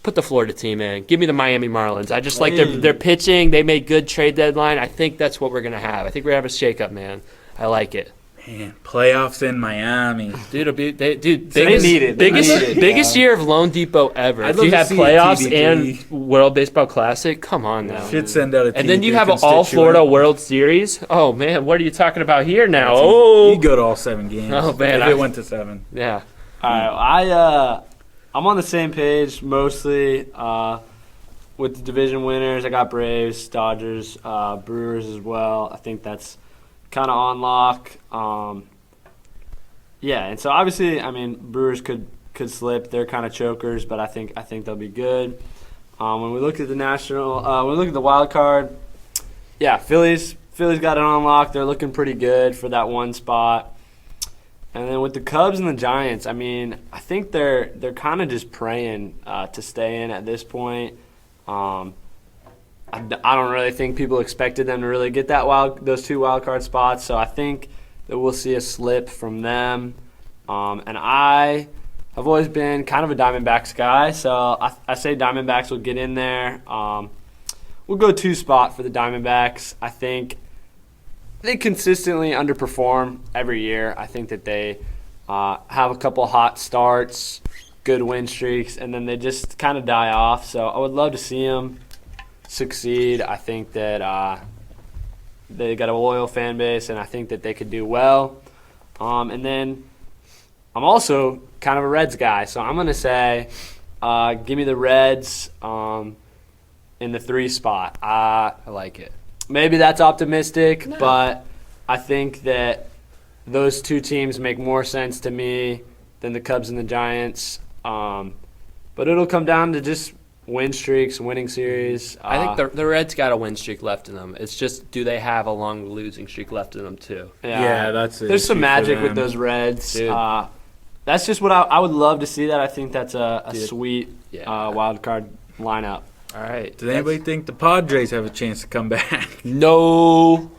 put the Florida team in. Give me the Miami Marlins. I just like their pitching. They made good trade deadline. I think that's what we're going to have. I think we're going to have a shakeup, man. I like it. Man, playoffs in Miami. Dude, biggest biggest year of Lone Depot ever. I'd If love you to have see a playoffs TV3. and World Baseball Classic, come on now. Should send out a And then you TV3 have an all Florida World Series. Oh man, what are you talking about here now? You go to all 7 games. Oh, man, if it went to 7. Yeah. All right, I'm on the same page mostly with the division winners. I got Braves, Dodgers, Brewers as well. I think that's kind of on lock. And so obviously, I mean, Brewers could slip. They're kind of chokers, but I think they'll be good. When we look at when we look at the wild card, yeah, Phillies got it on lock. They're looking pretty good for that 1 spot. And then with the Cubs and the Giants, I mean, I think they're kind of just praying to stay in at this point. I don't really think people expected them to really get those 2 wild card spots, so I think that we'll see a slip from them. And I have always been kind of a Diamondbacks guy, so I say Diamondbacks will get in there. We'll go 2 spot for the Diamondbacks. I think they consistently underperform every year. I think that they have a couple hot starts, good win streaks, and then they just kind of die off. So I would love to see them succeed. I think that they got a loyal fan base, and I think that they could do well. And then I'm also kind of a Reds guy, so I'm going to say give me the Reds in the 3 spot. I like it. Maybe that's optimistic, but I think that those 2 teams make more sense to me than the Cubs and the Giants. But it'll come down to just win streaks, winning series. I think the Reds got a win streak left in them. It's just, do they have a long losing streak left in them too? Yeah, that's it. There's some magic with those Reds. That's just what I would love to see. That I think that's a sweet wild card lineup. All right. Does anybody think the Padres have a chance to come back? No.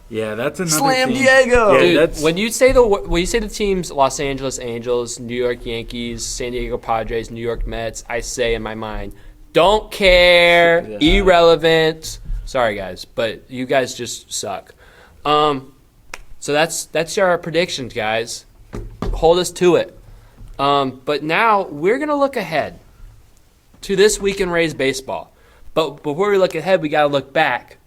Yeah, that's another Slam team. Diego. Yeah, Dude, that's when you say the teams Los Angeles Angels, New York Yankees, San Diego Padres, New York Mets, I say in my mind, don't care, Yeah. irrelevant. Sorry guys, but you guys just suck. So that's our predictions, guys. Hold us to it. But now we're gonna look ahead to this week in Rays baseball. But before we look ahead, we gotta look back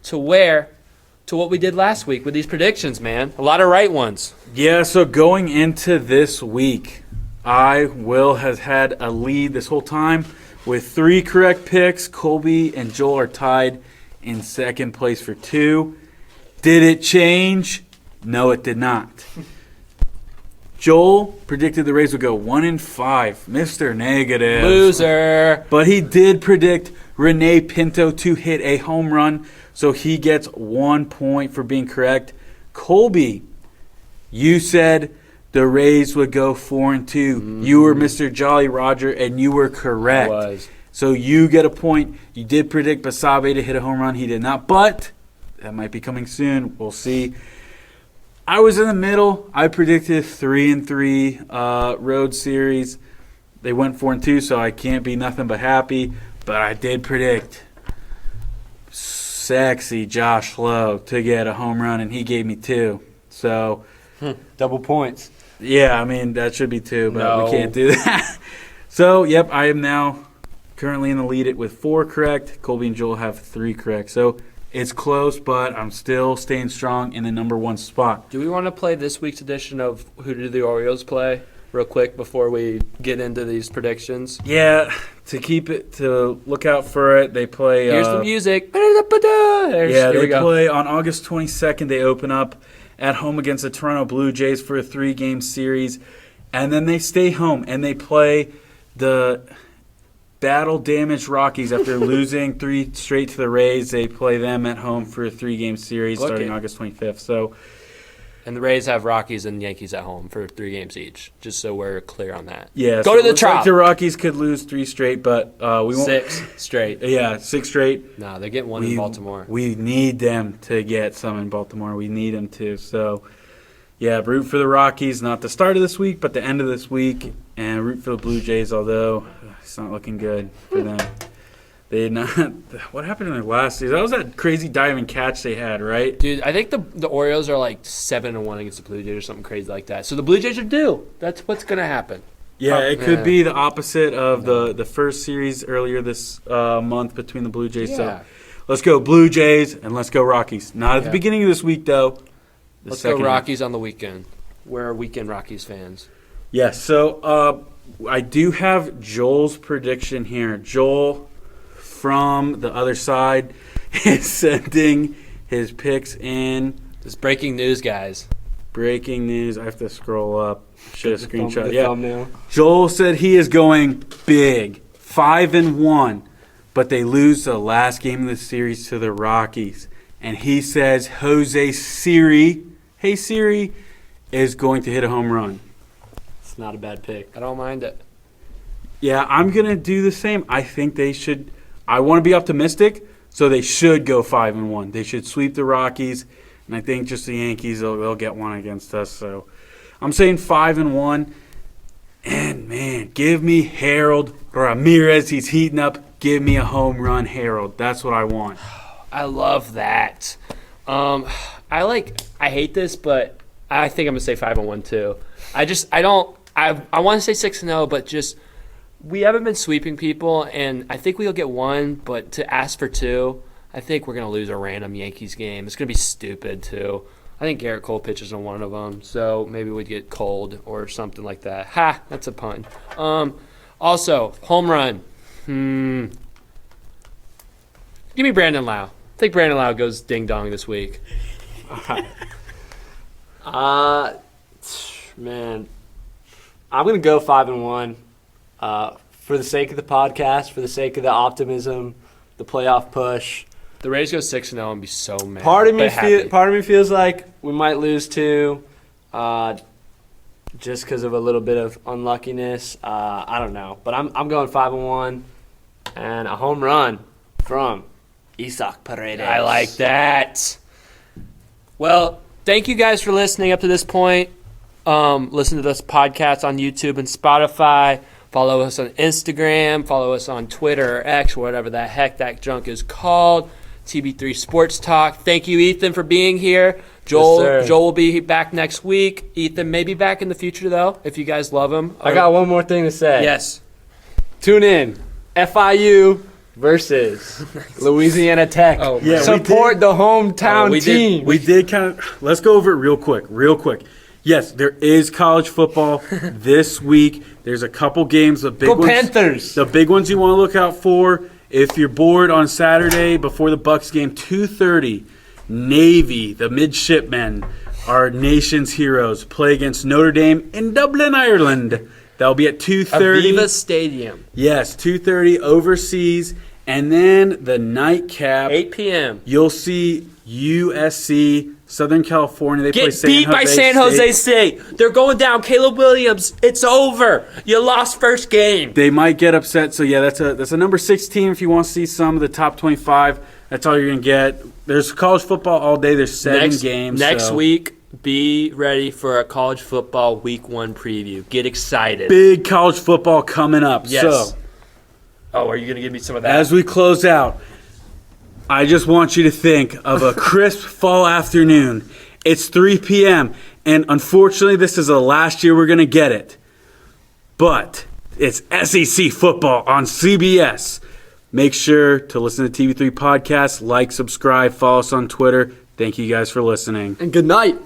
to what we did last week with these predictions, man. A lot of right ones. Yeah, so going into this week, Will has had a lead this whole time with 3 correct picks. Colby and Joel are tied in second place for 2. Did it change? No, it did not. Joel predicted the Rays would go 1-5. Mr. Negative. Loser. But he did predict Rene Pinto to hit a home run, so he gets 1 point for being correct. Colby, you said the Rays would go 4-2. You were Mr. Jolly Roger, and you were correct. I was. So you get a point. You did predict Basabe to hit a home run. He did not, but that might be coming soon. We'll see. I was in the middle. I predicted 3-3 road series. They went 4-2, so I can't be nothing but happy. But I did predict sexy Josh Lowe to get a home run, and he gave me 2. So, Double points. yeah, I mean, that should be 2, but No. we can't do that. So, yep, I am now currently in the lead with 4 correct. Colby and Joel have 3 correct. So, it's close, but I'm still staying strong in the number 1 spot. Do we want to play this week's edition of Who Did the Orioles Play real quick before we get into these predictions? Yeah, to look out for it, they play. Here's the music. Yeah, Here they we go. play on August 22nd. They open up at home against the Toronto Blue Jays for a 3-game series, and then they stay home and they play the battle-damaged Rockies after losing 3 straight to the Rays. They play them at home for a 3-game series starting August 25th. So. And the Rays have Rockies and Yankees at home for 3 games each, just so we're clear on that. Yeah, Go so to the it looks like Trop. the Rockies could lose 3 straight, but we won't. 6 straight. Yeah, 6 straight. No, they're getting one in Baltimore. We need them to get some in Baltimore. We need them to. So, yeah, root for the Rockies, not the start of this week, but the end of this week, and root for the Blue Jays, although it's not looking good for them. They did not. What happened in their last season? That was that crazy diving catch they had, right? Dude, I think the Orioles are like 7-1 against the Blue Jays or something crazy like that. So the Blue Jays are due. That's what's going to happen. Yeah, it could be the opposite of the first series earlier this month between the Blue Jays. Yeah. So let's go Blue Jays and let's go Rockies. Not at the Yeah. beginning of this week, though. Let's go Rockies on the weekend. We're weekend Rockies fans. Yes, so I do have Joel's prediction here. Joel, from the other side, is sending his picks in. This breaking news, guys. Breaking news. I have to scroll up. Should have screenshot. The Yeah. thumbnail. Joel said he is going big, 5-1, but they lose the last game of the series to the Rockies. And he says Jose Siri, hey Siri, is going to hit a home run. It's not a bad pick. I don't mind it. Yeah, I'm going to do the same. I think they should. I want to be optimistic, so they should go 5-1. They should sweep the Rockies, and I think just the Yankees, they'll get one against us. So I'm saying 5-1. And, man, give me Harold Ramirez. He's heating up. Give me a home run, Harold. That's what I want. I love that. I hate this, but I think I'm going to say 5-1 too. I want to say 6-0, but just we haven't been sweeping people, and I think we'll get 1, but to ask for 2, I think we're going to lose a random Yankees game. It's going to be stupid too. I think Garrett Cole pitches on one of them, so maybe we'd get cold or something like that. Ha, that's a pun. Also, home run. Give me Brandon Lau. I think Brandon Lau goes ding-dong this week. Man, I'm going to go 5-1 for the sake of the podcast, for the sake of the optimism, the playoff push. The Rays go 6-0 and be so mad. Part of but happy. me feels like we might lose 2 just because of a little bit of unluckiness. I don't know. But I'm going 5-1 and a home run from Isaac Paredes. I like that. Well, thank you guys for listening up to this point. Listen to this podcast on YouTube and Spotify. Follow us on Instagram. Follow us on Twitter or X, whatever the heck that junk is called. TB3 Sports Talk. Thank you, Ethan, for being here. Joel will be back next week. Ethan may be back in the future, though, if you guys love him. I got one more thing to say. Yes. Tune in. FIU versus Louisiana Tech. Oh, yeah, support the hometown team. We did kind of. Let's go over it real quick. Yes, there is college football this week. There's a couple games. The big Go ones, Panthers! The big ones you want to look out for. If you're bored on Saturday before the Bucks game, 2:30, Navy, the midshipmen, our nation's heroes, play against Notre Dame in Dublin, Ireland. That'll be at 2:30. Aviva Stadium. Yes, 2:30 overseas. And then the nightcap. 8 p.m. You'll see USC, Southern California. They play Get San beat Jose by San State. Jose State. They're going down. Caleb Williams, it's over. You lost first game. They might get upset. So, yeah, that's a number 6 team if you want to see some of the top 25. That's all you're going to get. There's college football all day. There's 7 games. Next week, be ready for a college football week 1 preview. Get excited. Big college football coming up. Yes. So, are you going to give me some of that? as we close out, I just want you to think of a crisp fall afternoon. It's 3 p.m., and unfortunately, this is the last year we're going to get it. But it's SEC football on CBS. Make sure to listen to TV3 Podcast, like, subscribe, follow us on Twitter. Thank you guys for listening. And good night.